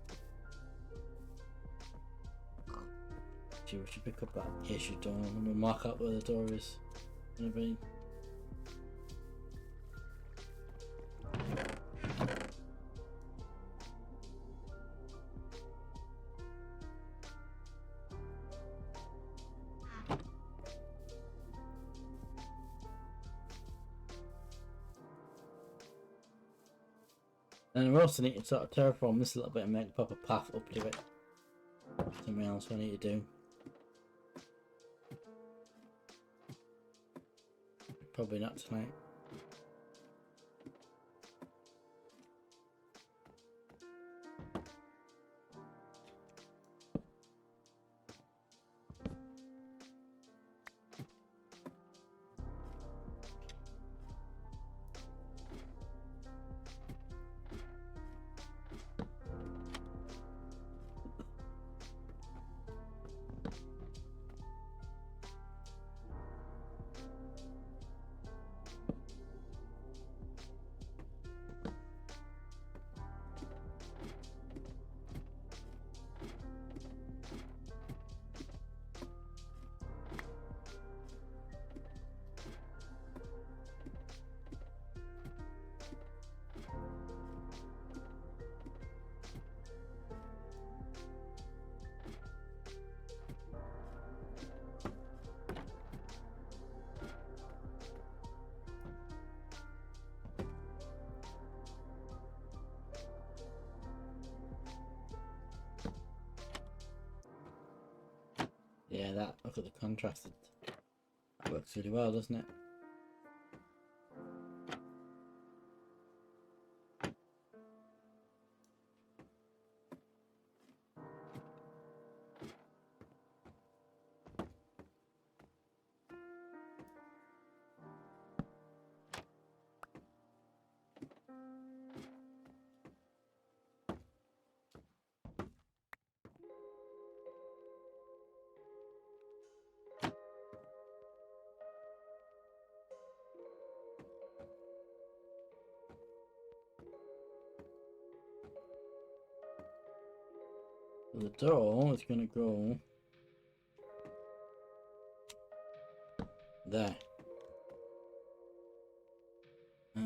Actually, we should pick up that issue door and we'll mark out where the door is gonna be. And we also need to sort of terraform this a little bit and make a proper path up to it. Something else we need to do. Probably not tonight. Yeah, that, look at the contrast. That works really well, doesn't it? The door is going to go there. I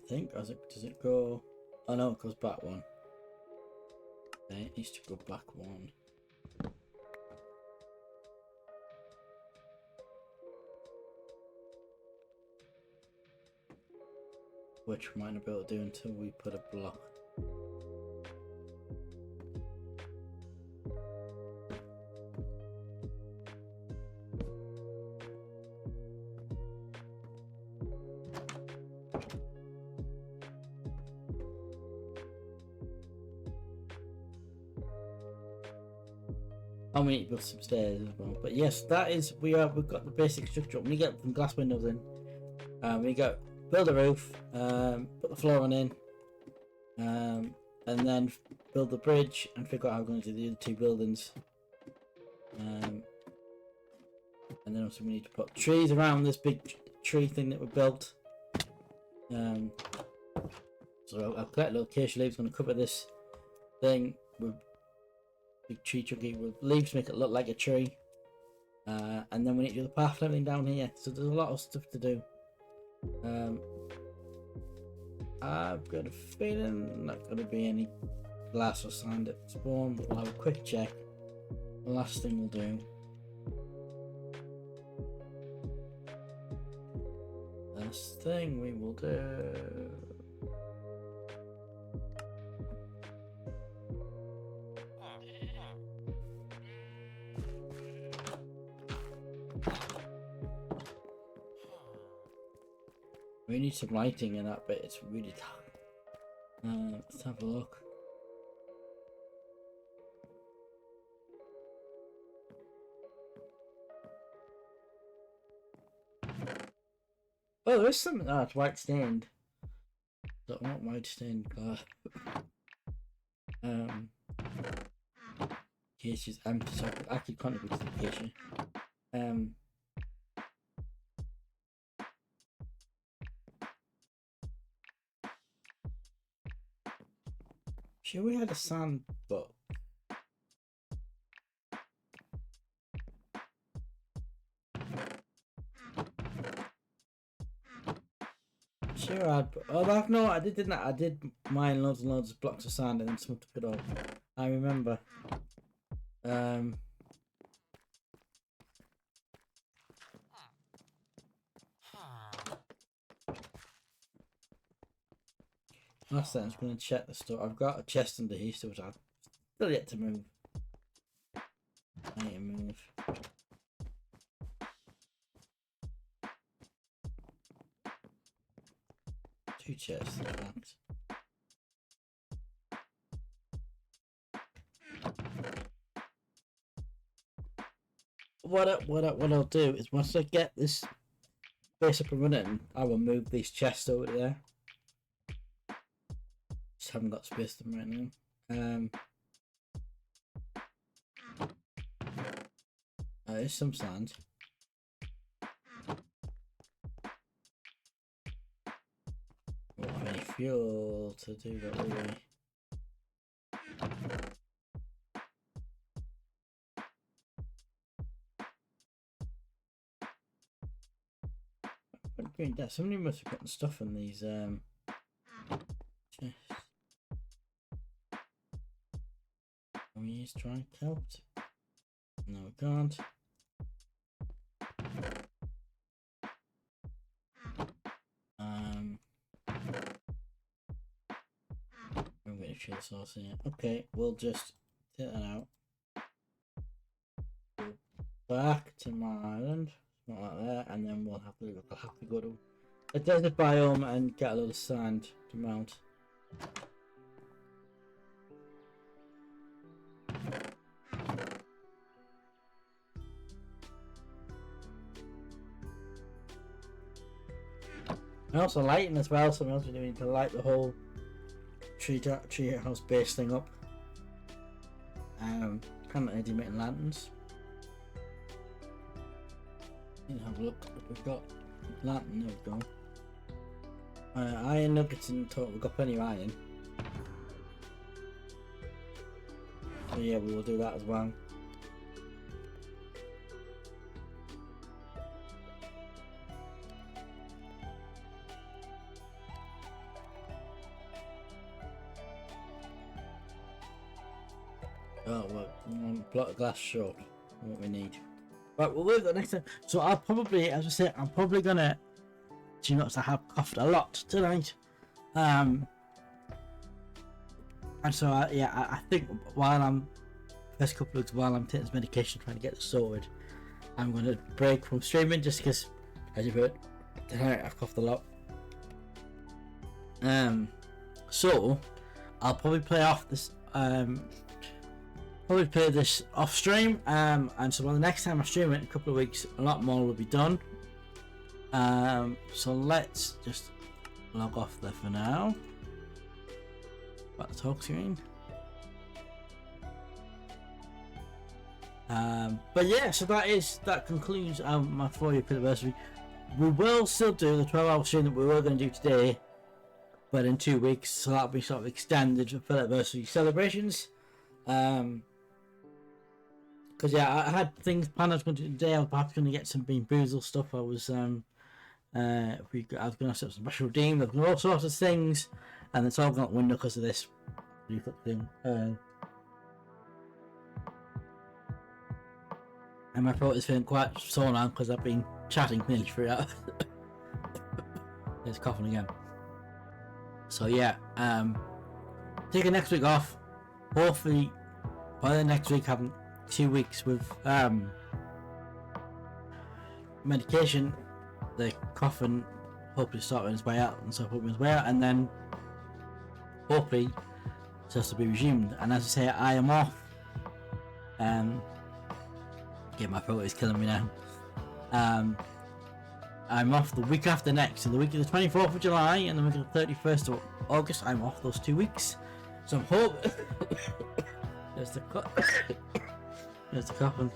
think, does it go? Oh no, it goes back one. Okay, it needs to go back one. Which we might not be able to do until we put a block. And we need to build some stairs as well. But yes, that is we've got the basic structure. When you get some glass windows in, we got build a roof, put the flooring in, and then build the bridge and figure out how we're going to do the other two buildings. And then also we need to put trees around this big tree thing that we built. So I've collected location leaves, going to cover this thing with big tree chunky with leaves, make it look like a tree. And then we need to do the path and everything down here. So there's a lot of stuff to do. I've got a feeling not going to be any glass or sand at spawn, but we'll have a quick check. The last thing we'll do. Last thing we will do. We need some lighting in that bit, it's really dark. Let's have a look. Oh, there is some. Ah, it's white stained. Don't want white stained glass. Case is empty, so I could actually contribute to the case. Sure, we had a sand book. Sure, I didn't I? I did mine loads and loads of blocks of sand and then someone took it off. I remember. Last thing, I'm just going to check the store. I've got a chest under here, so I've still yet to move. I need to move. Two chests, thanks. What I'll do is once I get this base up and running, I will move these chests over there. Just haven't got space for them right now. There's some sand. Won't have any fuel to do that, will we? Somebody must have gotten stuff in these chests. Can we use dry kelp? No, we can't. I'm going to fuel source here. Okay, we'll just take that out. Go back to my island. Not like that, and then we'll have to go to a desert biome and get a little sand to mount. And also lighting as well, so we also need to light the whole tree house base thing up. Kind of emitting lanterns. Have a look what we've got. Lantern, there we go. Iron nuggets in total, we've got plenty of iron. So yeah, we will do that as well. plot of glass short. What we need. Right, we'll leave that next time. So I'll probably, as I say, I'm probably gonna. Do you notice I have coughed a lot tonight? And so I think while I'm first couple of weeks while I'm taking this medication trying to get this sorted, I'm gonna break from streaming just because, as you've heard, tonight I've coughed a lot. So I'll probably play off this. Probably play this off stream. And so by the next time I stream it in a couple of weeks, a lot more will be done. So let's just log off there for now. Back to talk screen. But yeah, so that concludes my 4-year anniversary. We will still do the 12-hour stream that we were going to do today, but in 2 weeks, so that'll be sort of extended for anniversary celebrations. Because yeah, I had things planned. I was going to do today. I was perhaps going to get some Bean Boozle stuff. I was I was going to set up some special redeem. There's all sorts of things, and it's all gone out the window because of this reflux thing. And my throat is feeling quite sore now because I've been chatting nearly 3 hours. It's coughing again. So yeah, taking next week off. Hopefully by the next week having 2 weeks with medication, the coughing hopefully starting its way out and so hoping its way out, and then hopefully it's has to be resumed. And as I say, I am off. Yeah, my throat is killing me now. I'm off the week after next, so the week of the 24th of July and the week of the 31st of August. I'm off those 2 weeks, so I'm hoping. There's the coughing.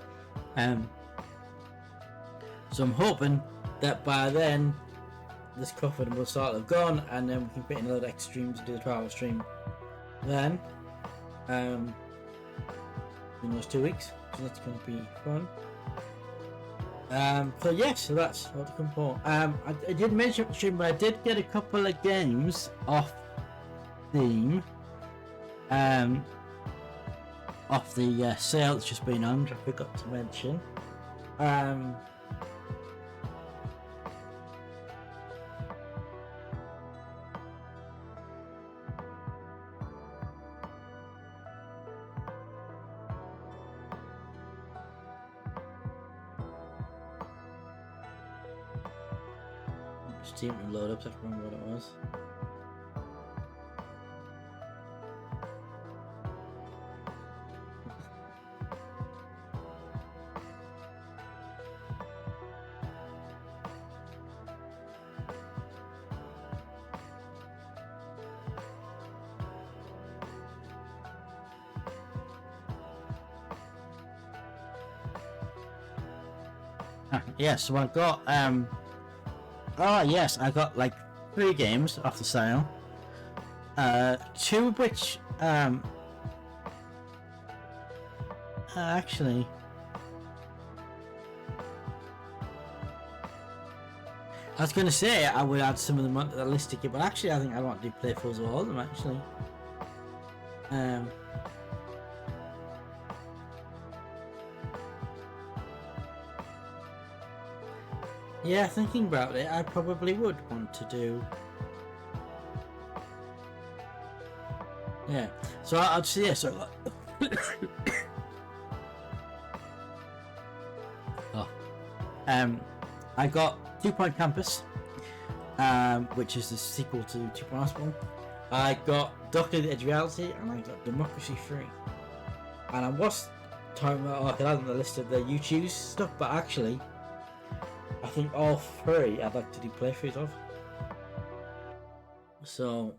So I'm hoping that by then this coughing will sort of gone, and then we can fit in another extra stream to do the 12-hour stream. Then, in those 2 weeks, so that's going to be fun. So yes, so that's what to come for. I did mention the stream, but I did get a couple of games off theme. Off the sale that's just been on, which I forgot to mention. Steam to load up so I can remember what it was. Yes, so I got yes, I got like 3 games off the sale. 2 of which actually I was gonna say I would add some of them onto the list to get, but actually I think I want to do playthroughs of all of them actually. Yeah, thinking about it, I probably would want to do. Yeah, so I'd say yeah, so. I got 2 Point Campus, which is the sequel to 2 Point Hospital. I got Doctor the Edge of Reality, and I got Democracy 3. And I was talking about, I could add on the list of the YouTube stuff, but actually, I think all 3 I'd like to do playthroughs of. So,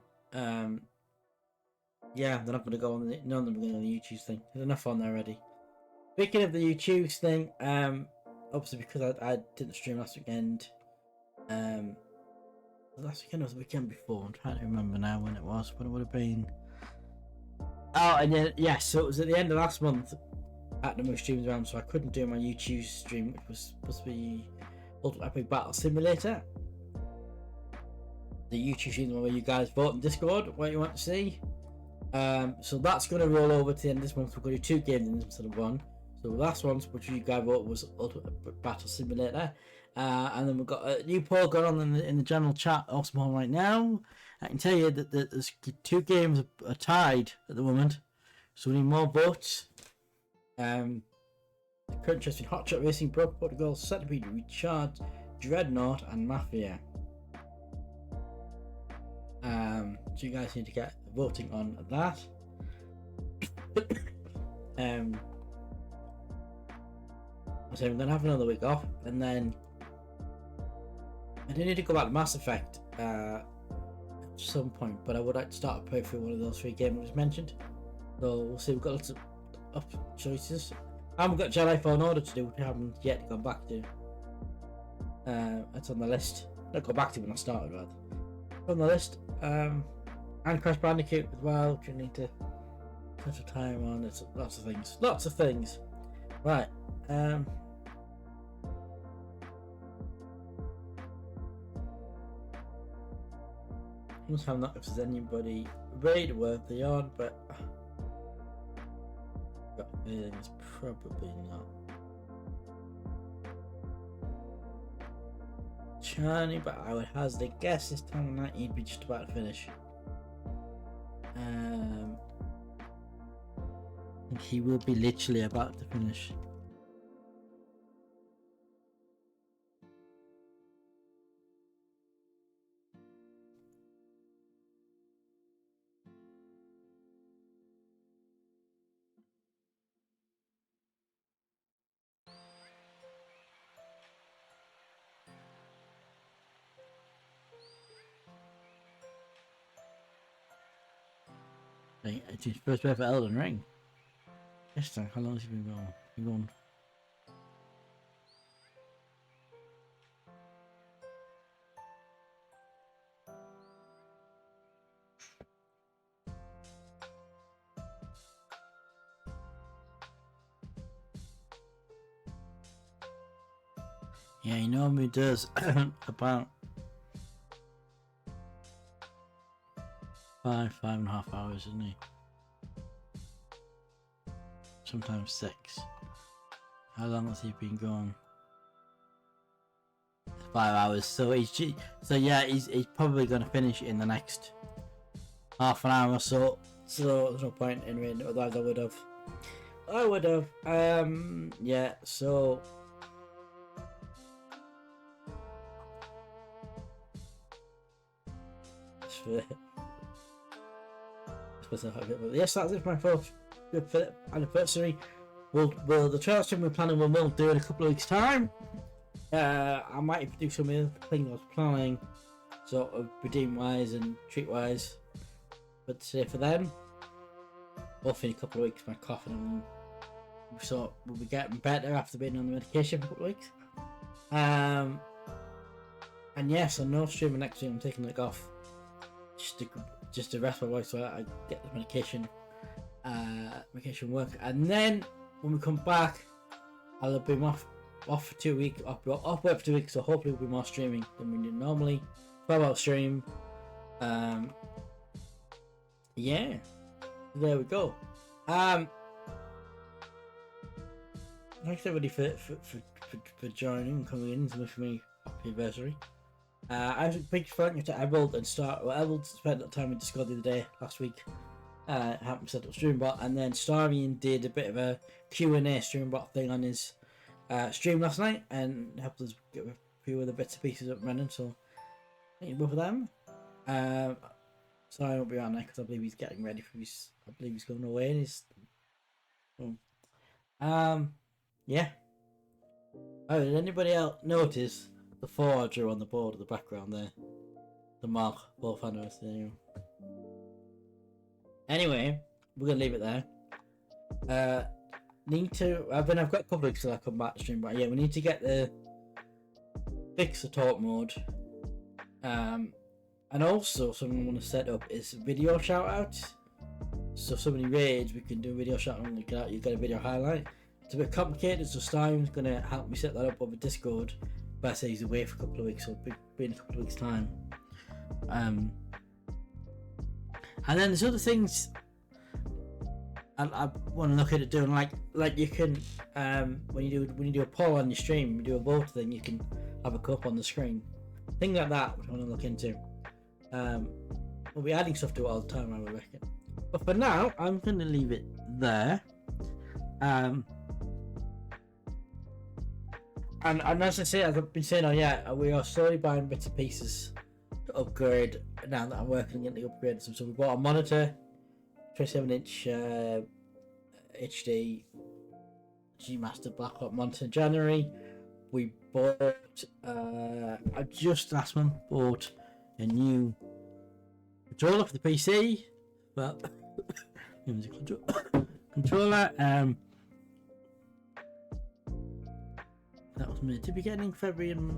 yeah, they're not going to go on the, none of them are going on the YouTube thing. There's enough on there already. Speaking of the YouTube thing, obviously because I didn't stream last weekend. Last weekend or the weekend before, I'm trying to remember now when it was, but it would have been. Oh, and then, yeah, so it was at the end of last month at the most streams around, so I couldn't do my YouTube stream, which was supposed to be Ultimate Epic Battle Simulator. The YouTube stream where you guys vote in Discord what you want to see. So that's going to roll over to the end of this month. We're going to do 2 games instead of 1. So the last one, which you guys wrote, was Ultimate Battle Simulator. And then we've got a new poll going on in the general chat also right now. I can tell you that there's 2 games are tied at the moment. So we need more votes. The current interest in Hot Shot Racing, Broke Protocol, Centipede, Recharge, Dreadnought, and Mafia. So you guys need to get voting on that. So I'm gonna have another week off, and then I do need to go back to Mass Effect at some point, but I would like to start a playthrough one of those 3 games I just mentioned. So we'll see. We've got lots of choices. I haven't got Jedi Fallen Order to do, which I haven't yet gone back to. It's on the list. Not go back to when I started, rather. It's on the list. And Crash Bandicoot as well, which you need to put some time on. It's lots of things. Lots of things. Right. Must have not if there's anybody rated worthy on, but I've got a feeling it's probably not. Charlie, but I would hazard a guess this time of night he'd be just about to finish. I think he will be literally about to finish. It's his first ever Elden Ring. Yes, how long has he been going? Yeah, he normally does about 5.5 hours, isn't he? Sometimes 6. How long has he been going? 5 hours. So he's probably going to finish in the next half an hour or so. So there's no point in reading it, otherwise I would have. Yeah. So. Yes, that's it for my first anniversary. The trail stream we're planning we'll do in a couple of weeks' time. I might do some of the things I was planning, sort of redeem wise and treat wise. But today for them, hopefully in a couple of weeks my coughing will be getting better after being on the medication for a couple of weeks. And yes, on no streaming next week. I'm taking a week off. Just to rest my voice so I get the medication work, and then when we come back I'll be off for 2 weeks, off work for 2 weeks, so hopefully we'll be more streaming than we do normally. 12-hour stream. Yeah, there we go. Thanks everybody for joining and coming in to wish me happy anniversary. I was a big fan to Emerald and Emerald spent that time in Discord the other day, last week. Happened to set up Streamerbot, and then Starian did a bit of a Q&A Streamerbot thing on his stream last night and helped us get a few of the bits and pieces up running, so thank you both of them. So I won't be around there because I believe he's getting ready for I believe he's going away and he's... yeah. Oh, did anybody else notice the 4 I drew on the board at the background there? The mark, both anniversary. Anyway, we're gonna leave it there. I've got a couple of weeks till I come back to stream, but yeah, we need to get fix the talk mode. And also something I want to set up is video shout outs. So if somebody raids, we can do a video shout out and you get a video highlight. It's a bit complicated, so Steven's gonna help me set that up over Discord. But I say he's away for a couple of weeks, so it'll be in a couple of weeks' time. And then there's other things I want to look at it doing like you can when you do a poll on your stream, you do a vote, then you can have a cup on the screen, things like that. Which I want to look into. We'll be adding stuff to it all the time, I reckon. But for now, I'm going to leave it there. And as I say, as I've been saying, we are slowly buying bits and pieces to upgrade. Now that I'm working in the upgrade, so we bought a monitor, 27-inch HD G Master Blackhawk monitor in January. We bought, I just last month bought a new controller for the PC. Well, controller. That was meant to be getting in February and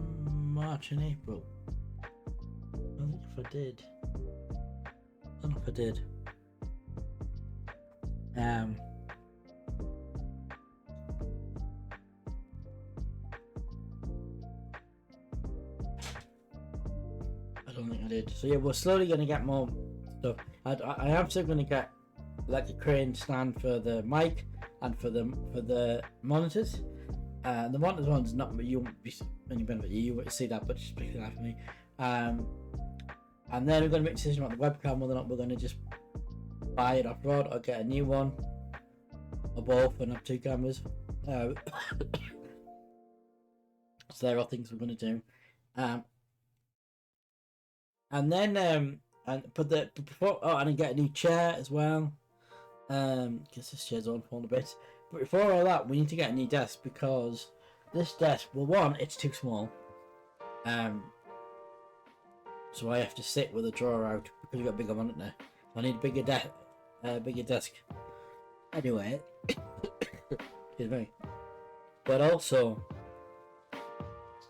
March and April. I don't think if I did. I don't know if I did. I don't think I did. So yeah, we're slowly going to get more stuff. I am still going to get like a crane stand for the mic and for the monitors. The monitors one's not, you won't be any benefit. You won't see that, but just pick it out for me. And then we're going to make a decision about the webcam, whether or not we're going to just buy it off road or get a new one, or both, and have two cameras. So there are things we're going to do. And then and get a new chair as well. Guess this chair's on falling a bit. But before all that, we need to get a new desk, because this desk, well, one, it's too small. So I have to sit with a drawer out because we've got a bigger monitor. I need a bigger desk. Anyway, excuse me. But also,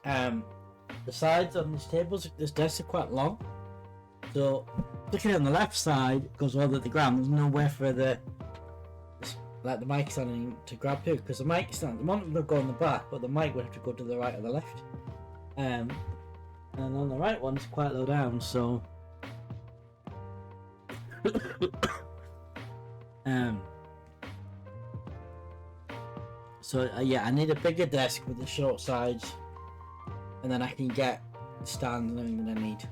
the sides on this desk are quite long. So, particularly on the left side, goes all to the ground. There's nowhere for the mic standing to grab to, because the monitor would go on the back, but the mic would have to go to the right or the left. And on the right one, it's quite low down, so I need a bigger desk with the short sides, and then I can get stands and everything that I need.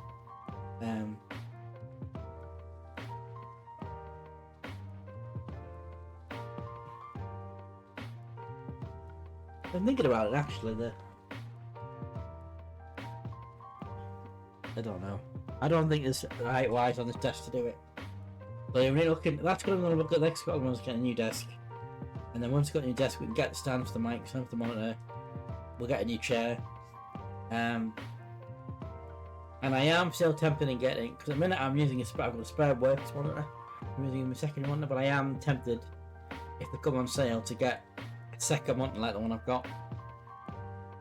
I'm thinking about it actually. I don't know. I don't think there's right wise on this desk to do it. So I'm really looking. That's what I'm going to look at next. I'm going to get a new desk, and then once we've got a new desk, we can get the stand for the mic, stand for the monitor. We'll get a new chair. And I am still tempted in getting, because at the minute I'm using I've got a spare works monitor. I'm using my second monitor, but I am tempted, if they come on sale, to get a second monitor like the one I've got.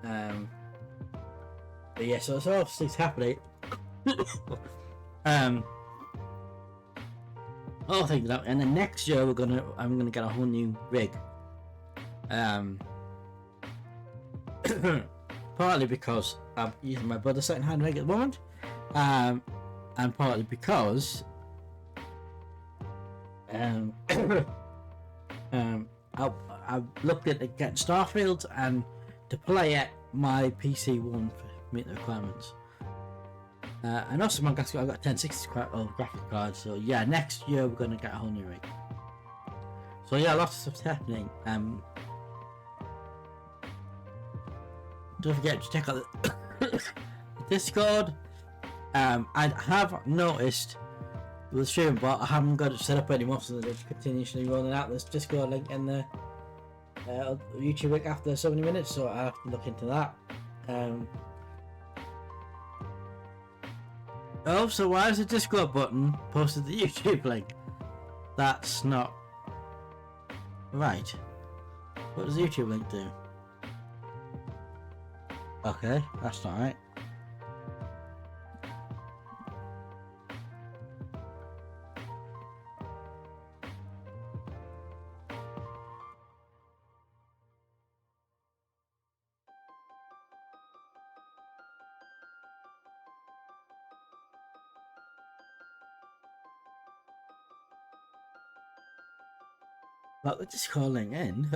But yeah, so obviously it's happening. I'll think that, and then next year I'm gonna get a whole new rig. Partly because I'm using my brother's second-hand rig at the moment, and partly because I've looked at getting Starfield, and to play it, my PC won't meet the requirements. And also my graphics, I've got 1060 graphics card, so yeah, next year we're gonna get a whole new rig. So yeah, lots of stuff's happening. Don't forget to check out the Discord. I have noticed with the Streamerbot, I haven't got it set up anymore, so they're just continuously rolling out this Discord link in the YouTube link after so many minutes, so I have to look into that. Oh, so why is the Discord button posted the YouTube link? That's not right. What does the YouTube link do? Okay, that's not right. But we're just calling in.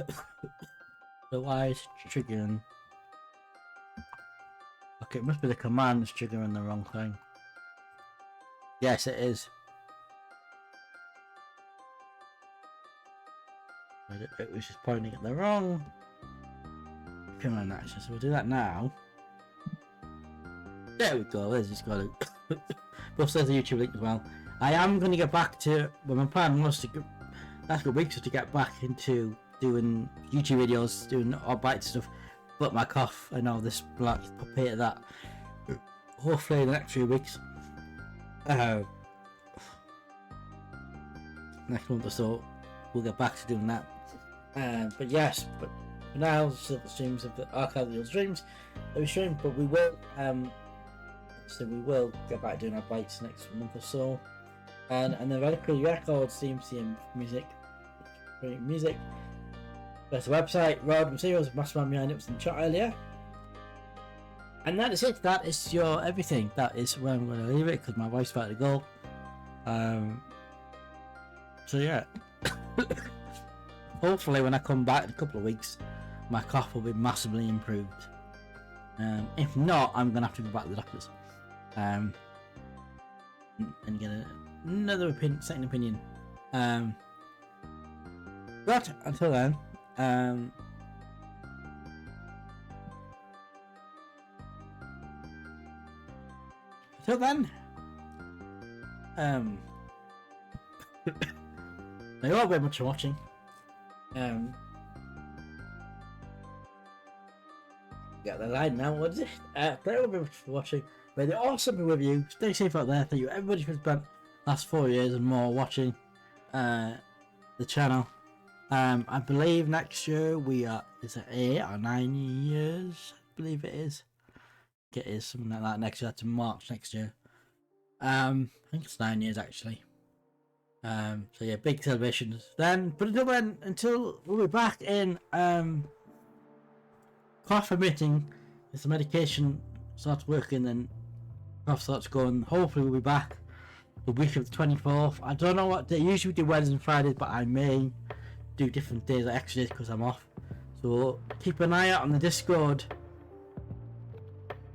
So why is it triggering? Okay, it must be the command that's triggering the wrong thing. Yes, it is. But it was just pointing at the wrong command action. So we'll do that now. There we go. There's just got it. Plus, there's a YouTube link as well. I am going to get back to. Well, my plan was to. Last couple weeks was to get back into doing YouTube videos, doing odd bites stuff. But my cough, I know this black puppy that. Hopefully, in the next few weeks. Next month or so, we'll get back to doing that. But yes, but for now, still the streams of the archive of the old streams that we stream. But we will. So we will get back doing our bites next month or so, and the Radical Records CMC music. There's the website, Rod Materials, Mastermind behind it was in the chat earlier, and that is it. That is your everything. That is where I'm going to leave it because my wife's about to go. So yeah, hopefully when I come back in a couple of weeks, my cough will be massively improved. If not, I'm gonna have to go back to the doctors. And get another second opinion. But until then, thank you all very much for watching. Got the line now. What is it? Thank you all very much for watching. May the awesome be with you. Stay safe out there. Thank you everybody who's spent the last 4 years and more watching the channel. I believe next year we are, is it 8 or 9 years? I believe it is. I think it is something like that next year. That's in March next year. I think it's 9 years actually. So yeah, big celebrations then. But until then, until we'll be back in cough emitting, if the medication starts working and cough starts going, hopefully we'll be back the week of the 24th. I don't know what day. Usually we do Wednesdays and Fridays, but I may do different days, like extra days, because I'm off. So keep an eye out on the Discord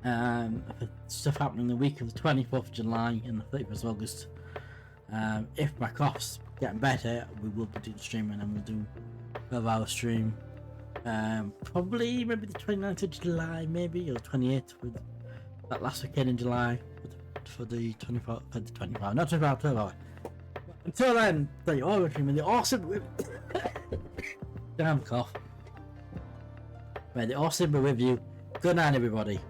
for stuff happening the week of the 24th of July and the 31st of August. If my cough's getting better, we will be doing streaming and we'll do a 12-hour stream. Probably maybe the 29th of July, maybe, or 28th, with that last weekend in July for the 24, not 25, 12 hour. Until then, thank you all for streaming the awesome. Damn cough. May the awesome be with you. Good night, everybody.